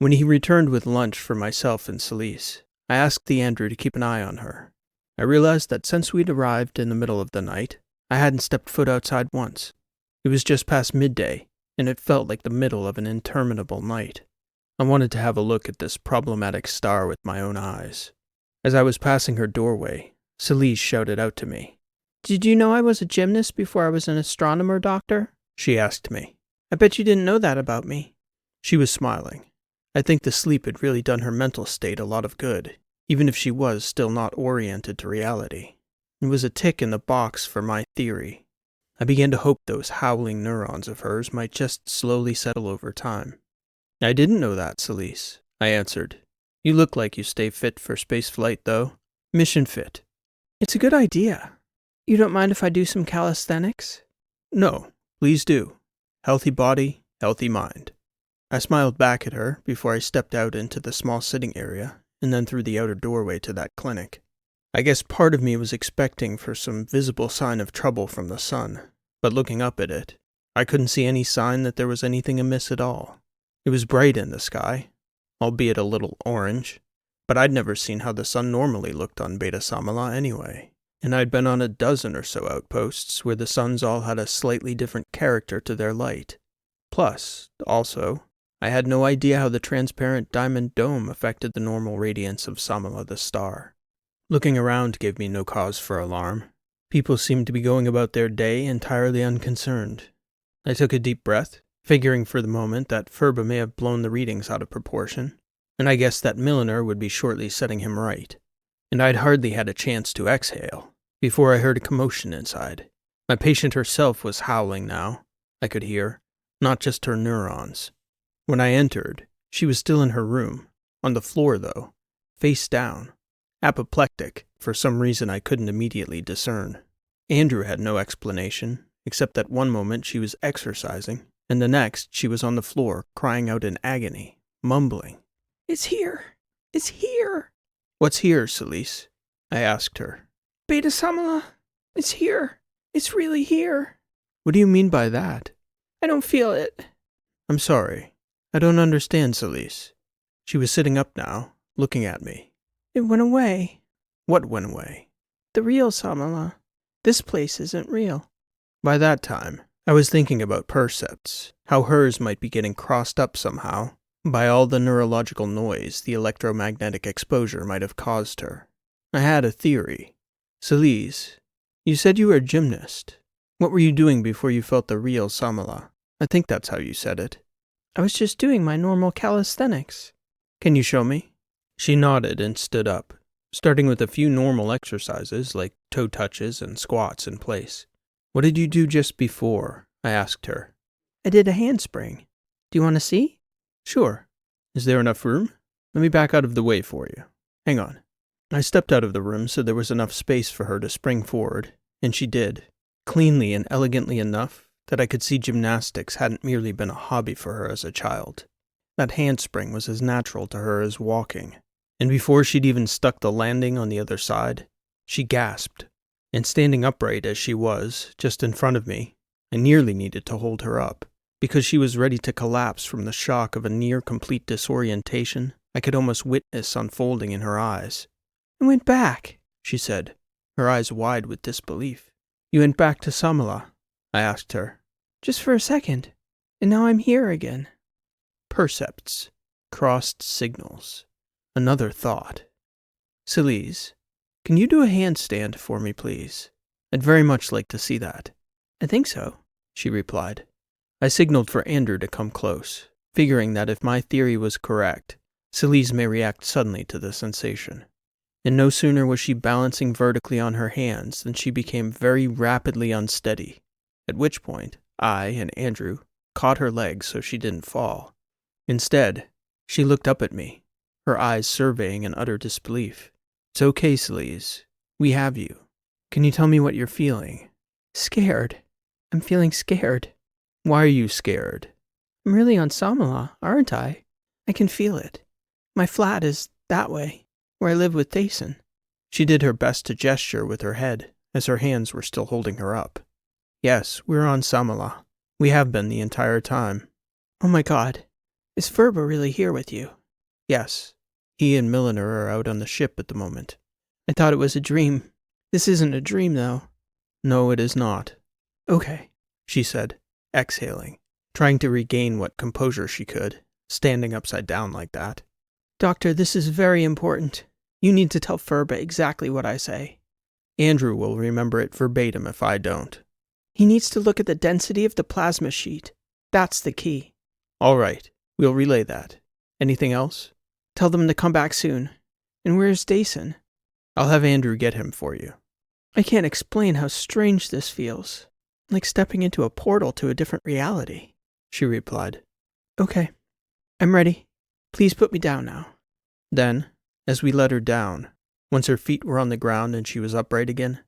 Speaker 1: When he returned with lunch for myself and Celise, I asked the Andrew to keep an eye on her. I realized that since we'd arrived in the middle of the night, I hadn't stepped foot outside once. It was just past midday, and it felt like the middle of an interminable night. I wanted to have a look at this problematic star with my own eyes. As I was passing her doorway, Celise shouted out to me. "Did you know I was a gymnast before I was an astronomer, Doctor?" she asked me. "I bet you didn't know that about me." She was smiling. I think the sleep had really done her mental state a lot of good, even if she was still not oriented to reality. It was a tick in the box for my theory. I began to hope those howling neurons of hers might just slowly settle over time. "I didn't know that, Celise," I answered. "You look like you stay fit for space flight, though. Mission fit." "It's a good idea. You don't mind if I do some calisthenics?" "No, please do. Healthy body, healthy mind." I smiled back at her before I stepped out into the small sitting area and then through the outer doorway to that clinic. I guess part of me was expecting for some visible sign of trouble from the sun, but looking up at it, I couldn't see any sign that there was anything amiss at all. It was bright in the sky, albeit a little orange, but I'd never seen how the sun normally looked on Beta Samala anyway, and I'd been on a dozen or so outposts where the suns all had a slightly different character to their light. Plus, also, I had no idea how the transparent diamond dome affected the normal radiance of Samala the star. Looking around gave me no cause for alarm. People seemed to be going about their day entirely unconcerned. I took a deep breath, figuring for the moment that Furba may have blown the readings out of proportion, and I guessed that Milliner would be shortly setting him right. And I'd hardly had a chance to exhale before I heard a commotion inside. My patient herself was howling now, I could hear, not just her neurons. When I entered, she was still in her room, on the floor though, face down, apoplectic for some reason I couldn't immediately discern. Andrew had no explanation, except that one moment she was exercising, and the next she was on the floor crying out in agony, mumbling, "It's here! It's here!" "What's here, Celise?" I asked her. "Beta Samala. It's here. It's really here." "What do you mean by that?" "I don't feel it." "I'm sorry. I don't understand, Celise." She was sitting up now, looking at me. "It went away." "What went away?" "The real Samala. This place isn't real." By that time, I was thinking about percepts, how hers might be getting crossed up somehow by all the neurological noise the electromagnetic exposure might have caused her. I had a theory. "Celise, you said you were a gymnast. What were you doing before you felt the real Samala? I think that's how you said it." "I was just doing my normal calisthenics." "Can you show me?" She nodded and stood up, starting with a few normal exercises like toe touches and squats in place. "What did you do just before?" I asked her. "I did a handspring. Do you want to see?" "Sure. Is there enough room? Let me back out of the way for you. Hang on." I stepped out of the room so there was enough space for her to spring forward, and she did, cleanly and elegantly enough that I could see gymnastics hadn't merely been a hobby for her as a child. That handspring was as natural to her as walking, and before she'd even stuck the landing on the other side, she gasped, And standing upright as she was, just in front of me, I nearly needed to hold her up, because she was ready to collapse from the shock of a near-complete disorientation I could almost witness unfolding in her eyes. "I went back," she said, her eyes wide with disbelief. "You went back to Samala?" I asked her. "Just for a second, and now I'm here again." Percepts. Crossed signals. Another thought. "Celise, can you do a handstand for me, please? I'd very much like to see that." "I think so," she replied. I signaled for Andrew to come close, figuring that if my theory was correct, Celise may react suddenly to the sensation. And no sooner was she balancing vertically on her hands than she became very rapidly unsteady, at which point I and Andrew caught her legs so she didn't fall. Instead, she looked up at me, her eyes surveying in utter disbelief. "It's okay, Celise. We have you. Can you tell me what you're feeling?" "Scared. I'm feeling scared." "Why are you scared?" "I'm really on Samala, aren't I? I can feel it. My flat is that way, where I live with Dason." She did her best to gesture with her head, as her hands were still holding her up. "Yes, we're on Samala. We have been the entire time." "Oh my God. Is Ferba really here with you?" "Yes. He and Milliner are out on the ship at the moment." "I thought it was a dream. This isn't a dream, though." "No, it is not." "Okay," she said, exhaling, trying to regain what composure she could, standing upside down like that. "Doctor, this is very important. You need to tell Ferba exactly what I say." "Andrew will remember it verbatim if I don't." "He needs to look at the density of the plasma sheet. That's the key." "All right. We'll relay that. Anything else?" "Tell them to come back soon. And where's Dason?" "I'll have Andrew get him for you." "I can't explain how strange this feels. Like stepping into a portal to a different reality," she replied. "Okay. I'm ready. Please put me down now." Then, as we let her down, once her feet were on the ground and she was upright again,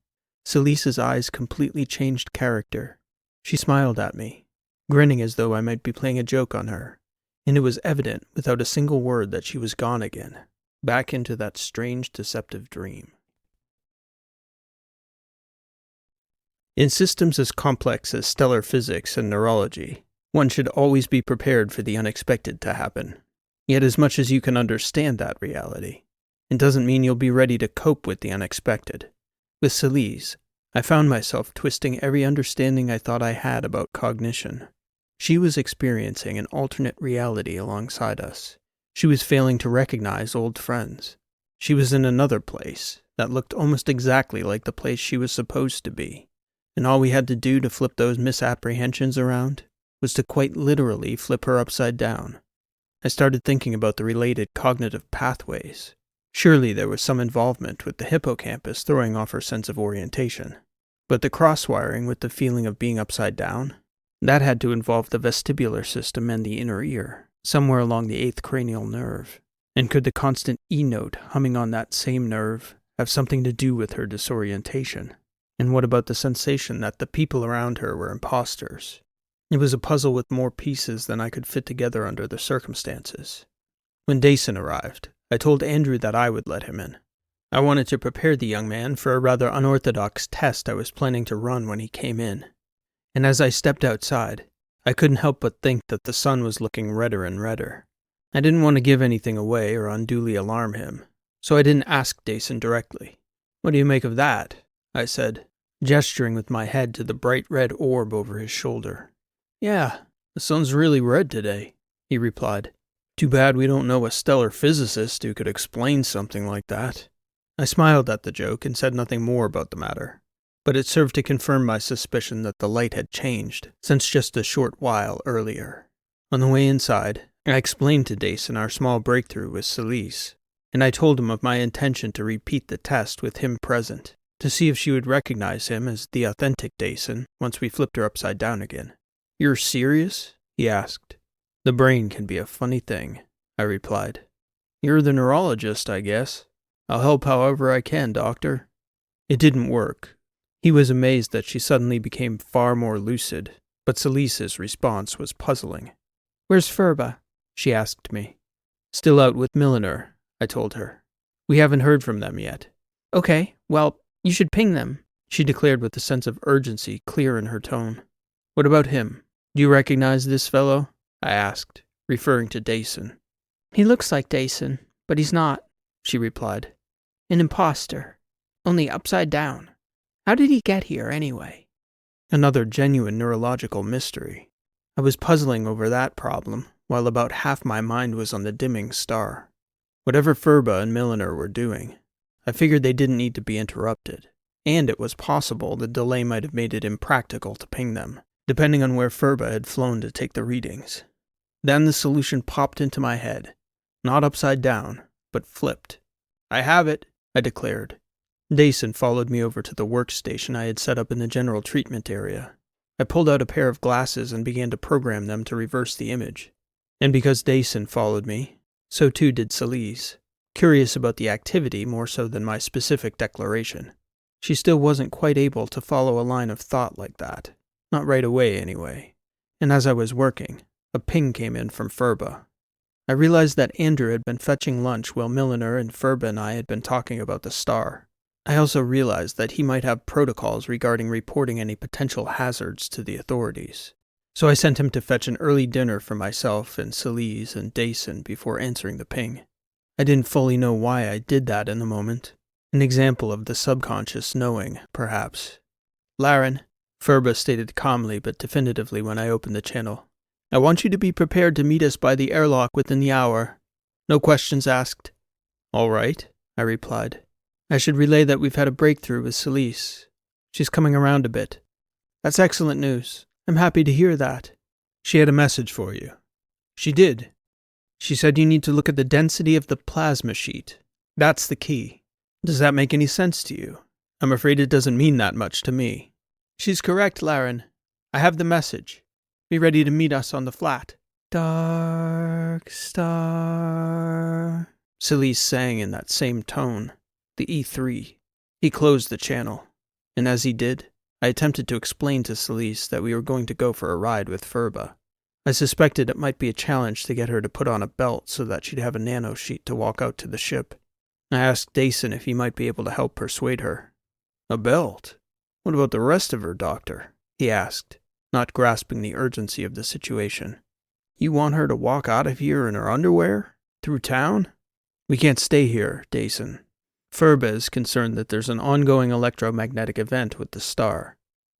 Speaker 1: Celise's eyes completely changed character. She smiled at me, grinning as though I might be playing a joke on her, and it was evident without a single word that she was gone again, back into that strange, deceptive dream. In systems as complex as stellar physics and neurology, one should always be prepared for the unexpected to happen. Yet as much as you can understand that reality, it doesn't mean you'll be ready to cope with the unexpected. With Celise, I found myself twisting every understanding I thought I had about cognition. She was experiencing an alternate reality alongside us. She was failing to recognize old friends. She was in another place that looked almost exactly like the place she was supposed to be. And all we had to do to flip those misapprehensions around was to quite literally flip her upside down. I started thinking about the related cognitive pathways. Surely there was some involvement with the hippocampus throwing off her sense of orientation. But the cross-wiring with the feeling of being upside down? That had to involve the vestibular system and the inner ear, somewhere along the 8th cranial nerve. And could the constant E-note humming on that same nerve have something to do with her disorientation? And what about the sensation that the people around her were imposters? It was a puzzle with more pieces than I could fit together under the circumstances. When Dason arrived, I told Andrew that I would let him in. I wanted to prepare the young man for a rather unorthodox test I was planning to run when he came in. And as I stepped outside, I couldn't help but think that the sun was looking redder and redder. I didn't want to give anything away or unduly alarm him, so I didn't ask Dason directly. "What do you make of that?" I said, gesturing with my head to the bright red orb over his shoulder. "Yeah, the sun's really red today," he replied. "Too bad we don't know a stellar physicist who could explain something like that." I smiled at the joke and said nothing more about the matter, but it served to confirm my suspicion that the light had changed since just a short while earlier. On the way inside, I explained to Dason our small breakthrough with Celise, and I told him of my intention to repeat the test with him present, to see if she would recognize him as the authentic Dason once we flipped her upside down again. "You're serious?" he asked. "The brain can be a funny thing," I replied. "You're the neurologist, I guess. I'll help however I can, doctor." It didn't work. He was amazed that she suddenly became far more lucid, but Celise's response was puzzling. "Where's Ferba?" she asked me. "Still out with Milliner," I told her. "We haven't heard from them yet." "Okay, well, you should ping them. she declared with a sense of urgency clear in her tone. What about him? Do you recognize this fellow? I asked, referring to Dason.
Speaker 2: He looks like Dason, but he's not, she replied. An imposter. Only upside down. How did he get here, anyway?
Speaker 1: Another genuine neurological mystery. I was puzzling over that problem, while about half my mind was on the dimming star. Whatever Furba and Milliner were doing, I figured they didn't need to be interrupted, and it was possible the delay might have made it impractical to ping them, depending on where Furba had flown to take the readings. Then the solution popped into my head, not upside down, but flipped. I have it, I declared. Dason followed me over to the workstation I had set up in the general treatment area. I pulled out a pair of glasses and began to program them to reverse the image. And because Dason followed me, so too did Celise, curious about the activity more so than my specific declaration. She still wasn't quite able to follow a line of thought like that. Not right away, anyway. And as I was working, a ping came in from Furba. I realized that Andrew had been fetching lunch while Milliner and Furba and I had been talking about the star. I also realized that he might have protocols regarding reporting any potential hazards to the authorities. So I sent him to fetch an early dinner for myself and Celise and Dason before answering the ping. I didn't fully know why I did that in the moment. An example of the subconscious knowing, perhaps. Laren, Furba stated calmly but definitively when I opened the channel. I want you to be prepared to meet us by the airlock within the hour. No questions asked. All right, I replied. I should relay that we've had a breakthrough with Celise. She's coming around a bit. That's excellent news. I'm happy to hear that. She had a message for you. She did. She said you need to look at the density of the plasma sheet. That's the key. Does that make any sense to you? I'm afraid it doesn't mean that much to me. She's correct, Laren. I have the message. Be ready to meet us on the flat. Dark star, Celise sang in that same tone. The E3. He closed the channel, and as he did, I attempted to explain to Celise that we were going to go for a ride with Furba. I suspected it might be a challenge to get her to put on a belt so that she'd have a nano sheet to walk out to the ship. I asked Dason if he might be able to help persuade her. A belt? What about the rest of her, Doctor? He asked, not grasping the urgency of the situation. You want her to walk out of here in her underwear? Through town? We can't stay here, Dason. Furba is concerned that there's an ongoing electromagnetic event with the star.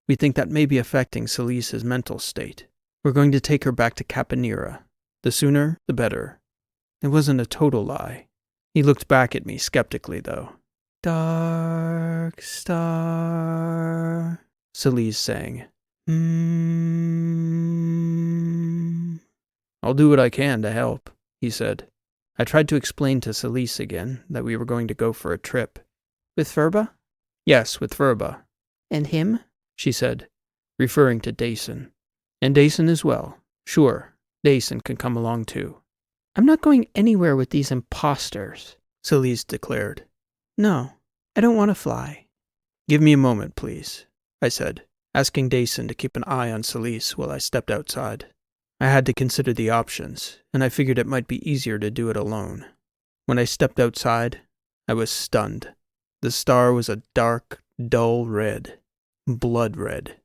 Speaker 1: We think that may be affecting Celise's mental state. We're going to take her back to Caponera. The sooner, the better. It wasn't a total lie. He looked back at me skeptically, though. Dark star, Celise sang. I'll do what I can to help, he said. I tried to explain to Celise again that we were going to go for a trip. With Furba? Yes, with Furba.
Speaker 2: And him?
Speaker 1: She said, referring to Dason. And Dason as well. Sure, Dason can come along too.
Speaker 2: I'm not going anywhere with these imposters,
Speaker 1: Celise declared.
Speaker 2: No, I don't want to fly.
Speaker 1: Give me a moment, please, I said, asking Dason to keep an eye on Celise while I stepped outside. I had to consider the options, and I figured it might be easier to do it alone. When I stepped outside, I was stunned. The star was a dark, dull red. Blood red.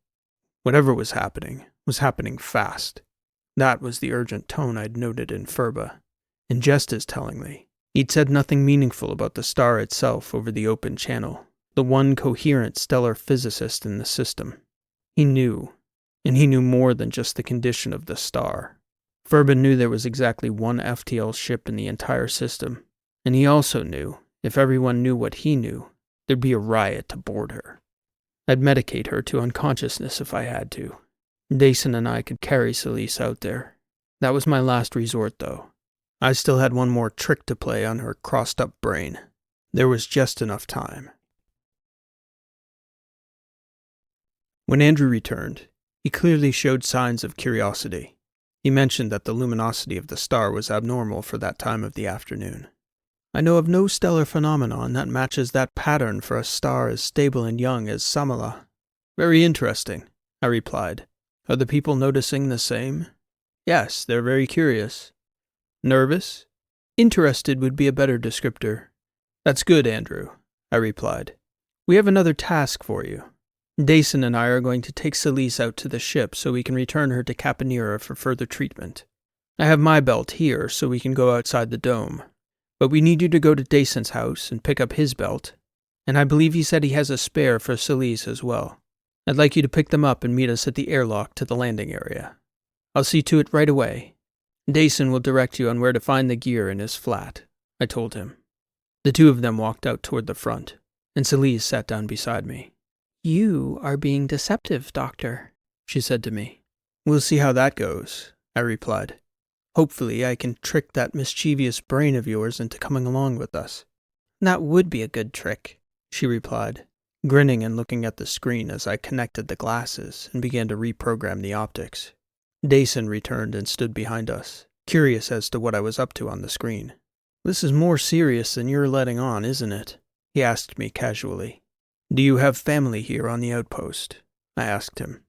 Speaker 1: Whatever was happening fast. That was the urgent tone I'd noted in Furba. And just as tellingly, he'd said nothing meaningful about the star itself over the open channel, the one coherent stellar physicist in the system. He knew. And he knew more than just the condition of the star. Furba knew there was exactly one FTL ship in the entire system, and he also knew, if everyone knew what he knew, there'd be a riot to board her. I'd medicate her to unconsciousness if I had to. Dason and I could carry Celise out there. That was my last resort, though. I still had one more trick to play on her crossed-up brain. There was just enough time. When Andrew returned, he clearly showed signs of curiosity. He mentioned that the luminosity of the star was abnormal for that time of the afternoon. I know of no stellar phenomenon that matches that pattern for a star as stable and young as Samala. Very interesting, I replied. Are the people noticing the same? Yes, they're very curious. Nervous? Interested would be a better descriptor. That's good, Andrew, I replied. We have another task for you. Dason and I are going to take Celise out to the ship so we can return her to Caponera for further treatment. I have my belt here so we can go outside the dome, but we need you to go to Dason's house and pick up his belt, and I believe he said he has a spare for Celise as well. I'd like you to pick them up and meet us at the airlock to the landing area. I'll see to it right away. Dason will direct you on where to find the gear in his flat, I told him. The two of them walked out toward the front, and Celise sat down beside me.
Speaker 2: You are being deceptive, Doctor,
Speaker 1: she said to me. We'll see how that goes, I replied. Hopefully I can trick that mischievous brain of yours into coming along with us.
Speaker 2: That would be a good trick,
Speaker 1: she replied, grinning and looking at the screen as I connected the glasses and began to reprogram the optics. Dason returned and stood behind us, curious as to what I was up to on the screen. This is more serious than you're letting on, isn't it? He asked me casually. Do you have family here on the outpost? I asked him.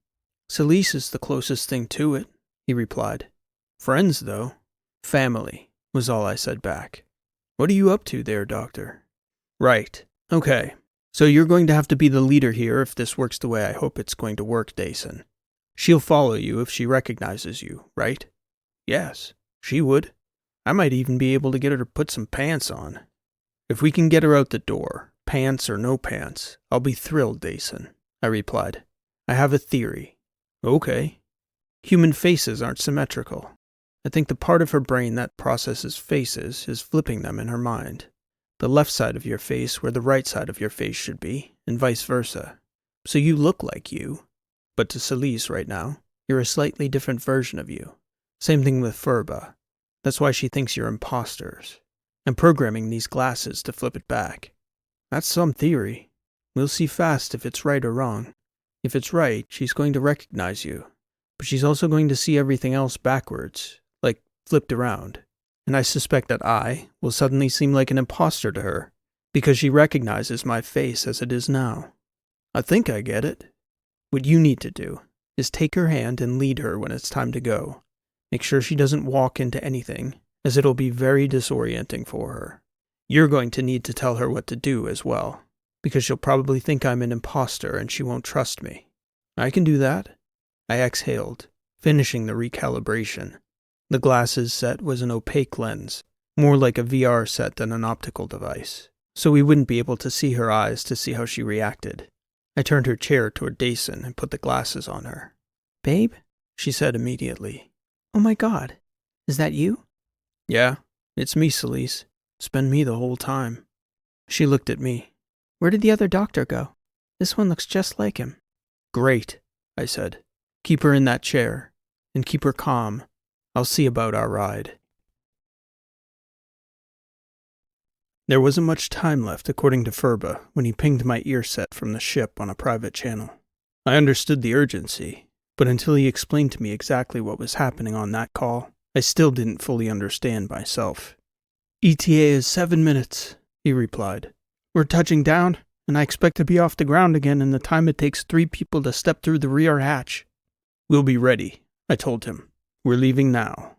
Speaker 1: Celise is the closest thing to it, he replied. Friends, though. Family, was all I said back. What are you up to there, Doctor? Right. Okay. So you're going to have to be the leader here if this works the way I hope it's going to work, Dason. She'll follow you if she recognizes you, right? Yes, she would. I might even be able to get her to put some pants on. If we can get her out the door, pants or no pants, I'll be thrilled, Dason, I replied. I have a theory. Okay. Human faces aren't symmetrical. I think the part of her brain that processes faces is flipping them in her mind. The left side of your face where the right side of your face should be, and vice versa. So you look like you, but to Celise right now, you're a slightly different version of you. Same thing with Furba. That's why she thinks you're imposters. I'm programming these glasses to flip it back. That's some theory. We'll see fast if it's right or wrong. If it's right, she's going to recognize you. But she's also going to see everything else backwards, like flipped around. And I suspect that I will suddenly seem like an imposter to her, because she recognizes my face as it is now. I think I get it. What you need to do is take her hand and lead her when it's time to go. Make sure she doesn't walk into anything, as it'll be very disorienting for her. You're going to need to tell her what to do as well, because she'll probably think I'm an imposter and she won't trust me. I can do that. I exhaled, finishing the recalibration. The glasses set was an opaque lens, more like a VR set than an optical device, so we wouldn't be able to see her eyes to see how she reacted. I turned her chair toward Dason and put the glasses on her.
Speaker 2: Babe?
Speaker 1: She said immediately.
Speaker 2: Oh my God. Is that you?
Speaker 1: Yeah, it's me, Celise. It's been me the whole time. She looked at me.
Speaker 2: Where did the other doctor go? This one looks just like him.
Speaker 1: Great, I said. Keep her in that chair, and keep her calm. I'll see about our ride. There wasn't much time left, according to Furba, when he pinged my ear set from the ship on a private channel. I understood the urgency, but until he explained to me exactly what was happening on that call, I still didn't fully understand myself. ETA is 7 minutes, he replied. We're touching down, and I expect to be off the ground again in the time it takes 3 people to step through the rear hatch. We'll be ready, I told him. We're leaving now.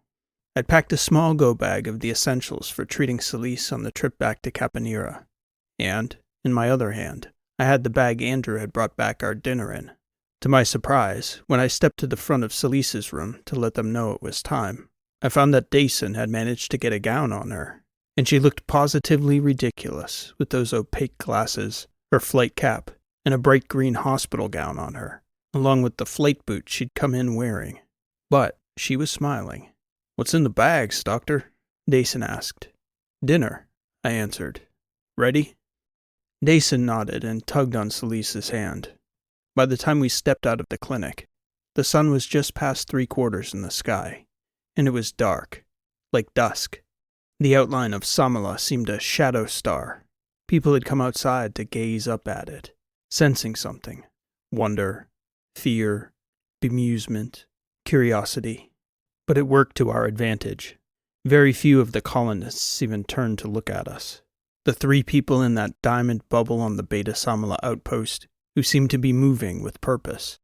Speaker 1: I'd packed a small go-bag of the essentials for treating Celise on the trip back to Caponera. And, in my other hand, I had the bag Andrew had brought back our dinner in. To my surprise, when I stepped to the front of Celise's room to let them know it was time, I found that Dason had managed to get a gown on her, and she looked positively ridiculous with those opaque glasses, her flight cap, and a bright green hospital gown on her, along with the flight boots she'd come in wearing. But she was smiling. What's in the bags, Doctor? Dason asked. Dinner, I answered. Ready? Dason nodded and tugged on Celise's hand. By the time we stepped out of the clinic, the sun was just past 3/4 in the sky, and it was dark, like dusk. The outline of Samala seemed a shadow star. People had come outside to gaze up at it, sensing something. Wonder, fear, bemusement, curiosity. But it worked to our advantage. Very few of the colonists even turned to look at us. The 3 people in that diamond bubble on the Beta Samala outpost who seemed to be moving with purpose.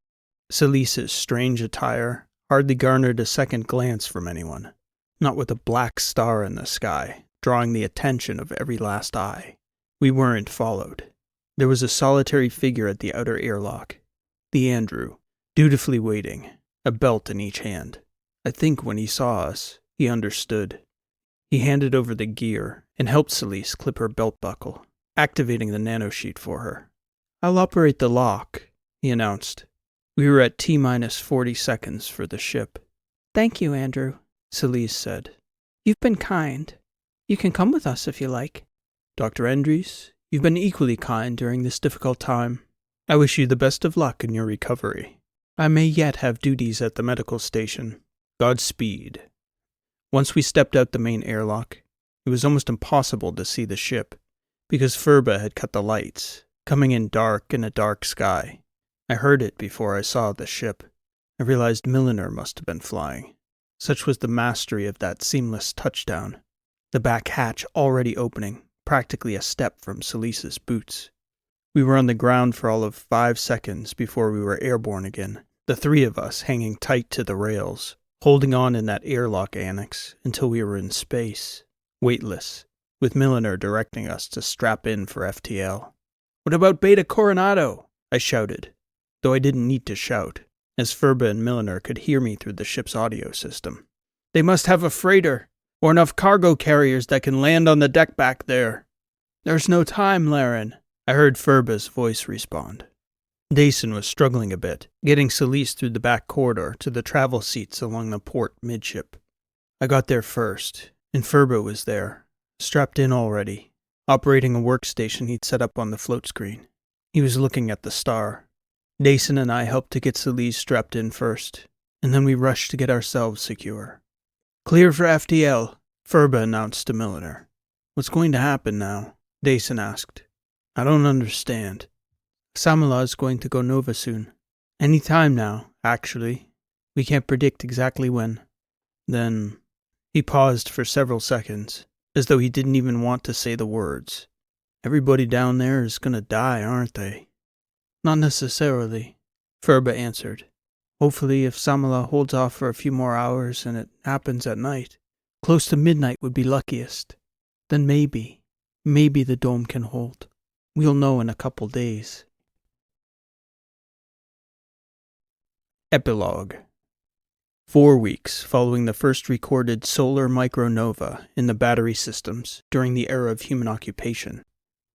Speaker 1: Celise's strange attire hardly garnered a second glance from anyone, not with a black star in the sky, drawing the attention of every last eye. We weren't followed. There was a solitary figure at the outer airlock, the Andrew, dutifully waiting, a belt in each hand. I think when he saw us, he understood. He handed over the gear and helped Celise clip her belt buckle, activating the nanosheet for her. "I'll operate the lock," he announced. We were at T-minus 40 seconds for the ship.
Speaker 2: "Thank you, Andrew," Celise said. "You've been kind. You can come with us if you like."
Speaker 1: "Dr. Andres, you've been equally kind during this difficult time. I wish you the best of luck in your recovery. I may yet have duties at the medical station. Godspeed." Once we stepped out the main airlock, it was almost impossible to see the ship, because Furba had cut the lights, coming in dark in a dark sky. I heard it before I saw the ship. I realized Milliner must have been flying. Such was the mastery of that seamless touchdown. The back hatch already opening, practically a step from Celise's boots. We were on the ground for all of 5 seconds before we were airborne again, the three of us hanging tight to the rails, holding on in that airlock annex until we were in space, weightless, with Milliner directing us to strap in for FTL. "What about Beta Coronado?" I shouted, though I didn't need to shout, as Furba and Milliner could hear me through the ship's audio system. "They must have a freighter, or enough cargo carriers that can land on the deck back there." "There's no time, Laren," I heard Furba's voice respond. Dason was struggling a bit, getting Celise through the back corridor to the travel seats along the port midship. I got there first, and Furba was there, strapped in already, operating a workstation he'd set up on the float screen. He was looking at the star. Dason and I helped to get Celise strapped in first, and then we rushed to get ourselves secure. "Clear for FTL," Furba announced to Milliner. "What's going to happen now?" Dason asked. "I don't understand." "Samala is going to go Nova soon. Any time now, actually. We can't predict exactly when." Then he paused for several seconds, as though he didn't even want to say the words. "Everybody down there is going to die, aren't they?" "Not necessarily," Furba answered. "Hopefully if Samala holds off for a few more hours and it happens at night, close to midnight would be luckiest. Then maybe the dome can hold. We'll know in a couple days." Epilogue. 4 weeks following the first recorded solar micronova in the battery systems during the era of human occupation,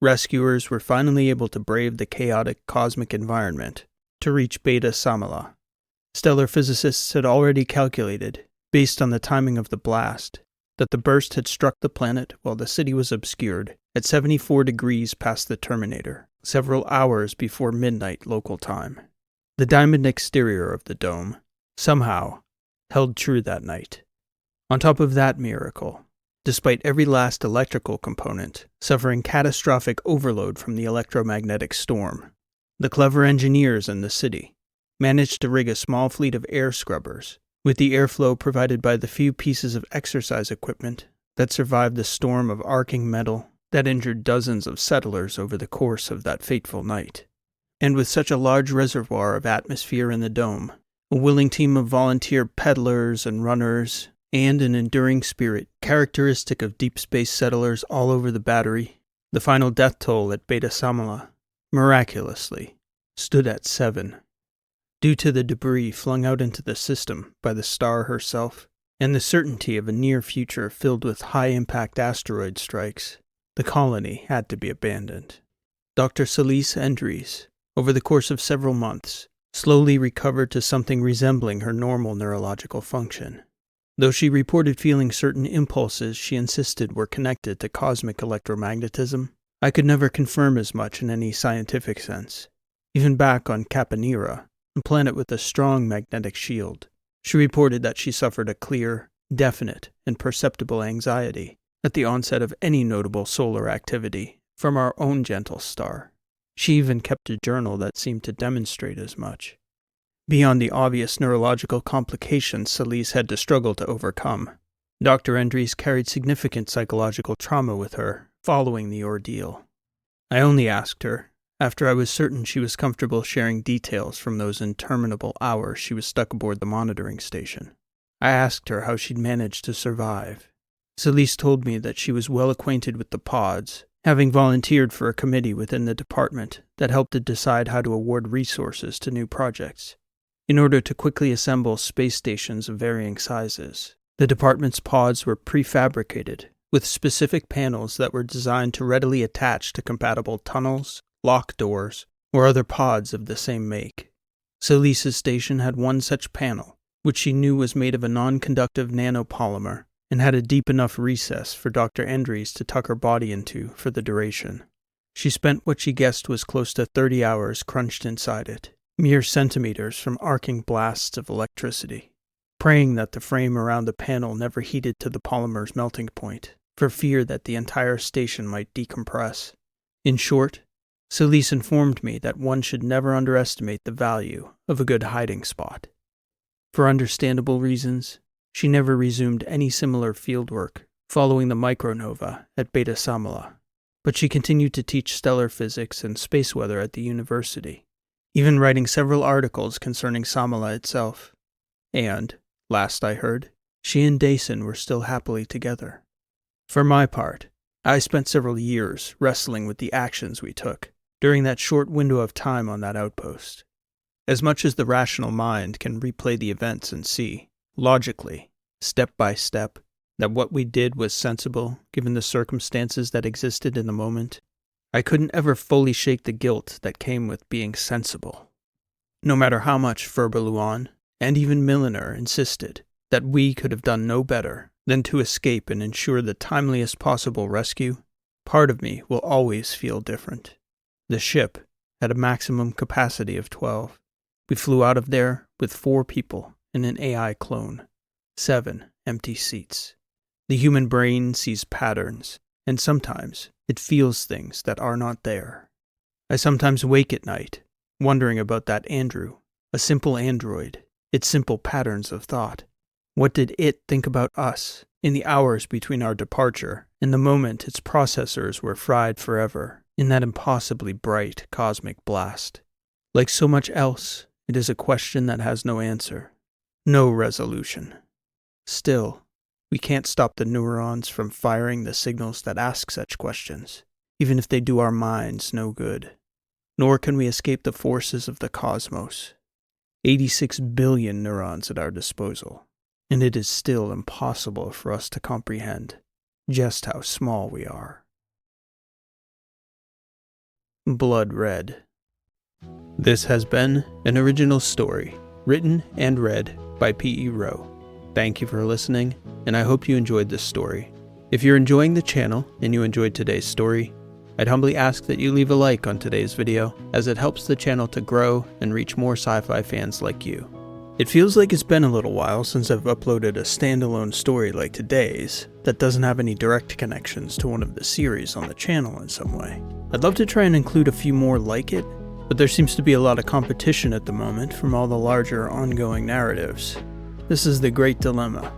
Speaker 1: rescuers were finally able to brave the chaotic cosmic environment to reach Beta Samala. Stellar physicists had already calculated, based on the timing of the blast, that the burst had struck the planet while the city was obscured at 74 degrees past the terminator, several hours before midnight local time. The diamond exterior of the dome, somehow, held true that night. On top of that miracle, despite every last electrical component suffering catastrophic overload from the electromagnetic storm, the clever engineers in the city managed to rig a small fleet of air scrubbers, with the airflow provided by the few pieces of exercise equipment that survived the storm of arcing metal that injured dozens of settlers over the course of that fateful night. And with such a large reservoir of atmosphere in the dome, a willing team of volunteer peddlers and runners, and an enduring spirit characteristic of deep space settlers all over the battery, the final death toll at Beta Samala, miraculously, stood at 7. Due to the debris flung out into the system by the star herself, and the certainty of a near future filled with high-impact asteroid strikes, the colony had to be abandoned. Dr. Celise Andres, over the course of several months, slowly recovered to something resembling her normal neurological function. Though she reported feeling certain impulses she insisted were connected to cosmic electromagnetism, I could never confirm as much in any scientific sense. Even back on Capanera, a planet with a strong magnetic shield, she reported that she suffered a clear, definite, and perceptible anxiety at the onset of any notable solar activity from our own gentle star. She even kept a journal that seemed to demonstrate as much. Beyond the obvious neurological complications Celise had to struggle to overcome, Dr. Andres carried significant psychological trauma with her following the ordeal. I only asked her, after I was certain she was comfortable sharing details from those interminable hours she was stuck aboard the monitoring station. I asked her how she'd managed to survive. Celise told me that she was well acquainted with the pods, having volunteered for a committee within the department that helped to decide how to award resources to new projects. In order to quickly assemble space stations of varying sizes, the department's pods were prefabricated with specific panels that were designed to readily attach to compatible tunnels, lock doors, or other pods of the same make. Celisa's station had one such panel, which she knew was made of a non-conductive nanopolymer and had a deep enough recess for Dr. Andres to tuck her body into for the duration. She spent what she guessed was close to 30 hours crunched inside it, mere centimeters from arcing blasts of electricity, praying that the frame around the panel never heated to the polymer's melting point, for fear that the entire station might decompress. In short, Celise informed me that one should never underestimate the value of a good hiding spot. For understandable reasons, she never resumed any similar fieldwork following the micronova at Beta Samala, but she continued to teach stellar physics and space weather at the university, even writing several articles concerning Samala itself. And, last I heard, she and Dason were still happily together. For my part, I spent several years wrestling with the actions we took during that short window of time on that outpost. As much as the rational mind can replay the events and see, logically, step by step, that what we did was sensible given the circumstances that existed in the moment, I couldn't ever fully shake the guilt that came with being sensible. No matter how much Furbeluan and even Milliner insisted that we could have done no better than to escape and ensure the timeliest possible rescue, part of me will always feel different. The ship had a maximum capacity of 12. We flew out of there with 4 people and an AI clone, 7 empty seats. The human brain sees patterns, and sometimes it feels things that are not there. I sometimes wake at night, wondering about that Andrew, a simple android, its simple patterns of thought. What did it think about us in the hours between our departure and the moment its processors were fried forever in that impossibly bright cosmic blast? Like so much else, it is a question that has no answer, no resolution. Still, we can't stop the neurons from firing the signals that ask such questions, even if they do our minds no good. Nor can we escape the forces of the cosmos. 86 billion neurons at our disposal, and it is still impossible for us to comprehend just how small we are. Blood Red. This has been an original story, written and read by P.E. Rowe. Thank you for listening, and I hope you enjoyed this story. If you're enjoying the channel and you enjoyed today's story, I'd humbly ask that you leave a like on today's video, as it helps the channel to grow and reach more sci-fi fans like you. It feels like it's been a little while since I've uploaded a standalone story like today's that doesn't have any direct connections to one of the series on the channel in some way. I'd love to try and include a few more like it, but there seems to be a lot of competition at the moment from all the larger ongoing narratives. This is the great dilemma.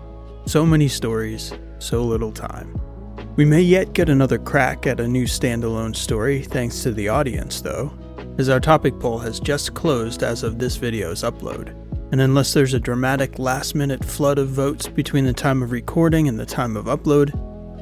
Speaker 1: So many stories, so little time. We may yet get another crack at a new standalone story thanks to the audience though, as our topic poll has just closed as of this video's upload. And unless there's a dramatic last-minute flood of votes between the time of recording and the time of upload,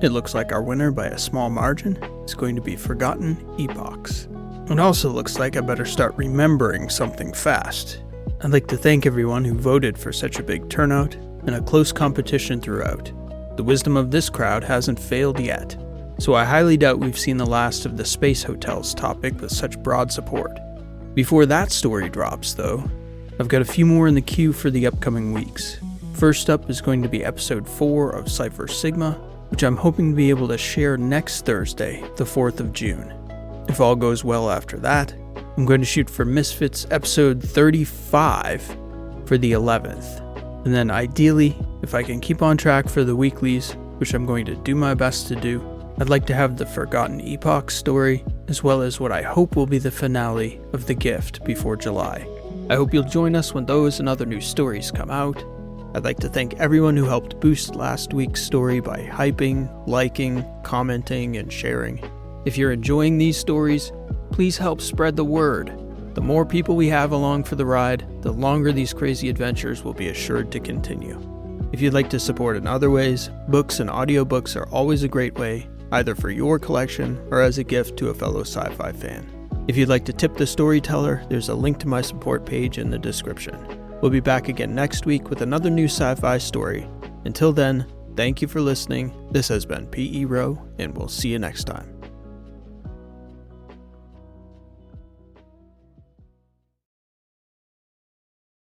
Speaker 1: it looks like our winner by a small margin is going to be Forgotten Epochs. It also looks like I better start remembering something fast. I'd like to thank everyone who voted for such a big turnout and a close competition throughout. The wisdom of this crowd hasn't failed yet, so I highly doubt we've seen the last of the space hotels topic with such broad support. Before that story drops, though, I've got a few more in the queue for the upcoming weeks. First up is going to be episode 4 of Cypher Sigma, which I'm hoping to be able to share next Thursday, the 4th of June. If all goes well after that, I'm going to shoot for Misfits episode 35 for the 11th. And then ideally, if I can keep on track for the weeklies, which I'm going to do my best to do, I'd like to have the Forgotten Epoch story, as well as what I hope will be the finale of The Gift before July. I hope you'll join us when those and other new stories come out. I'd like to thank everyone who helped boost last week's story by hyping, liking, commenting, and sharing. If you're enjoying these stories, please help spread the word. The more people we have along for the ride, the longer these crazy adventures will be assured to continue. If you'd like to support in other ways, books and audiobooks are always a great way, either for your collection or as a gift to a fellow sci-fi fan. If you'd like to tip the storyteller, there's a link to my support page in the description. We'll be back again next week with another new sci-fi story. Until then, thank you for listening. This has been P.E. Rowe, and we'll see you next time.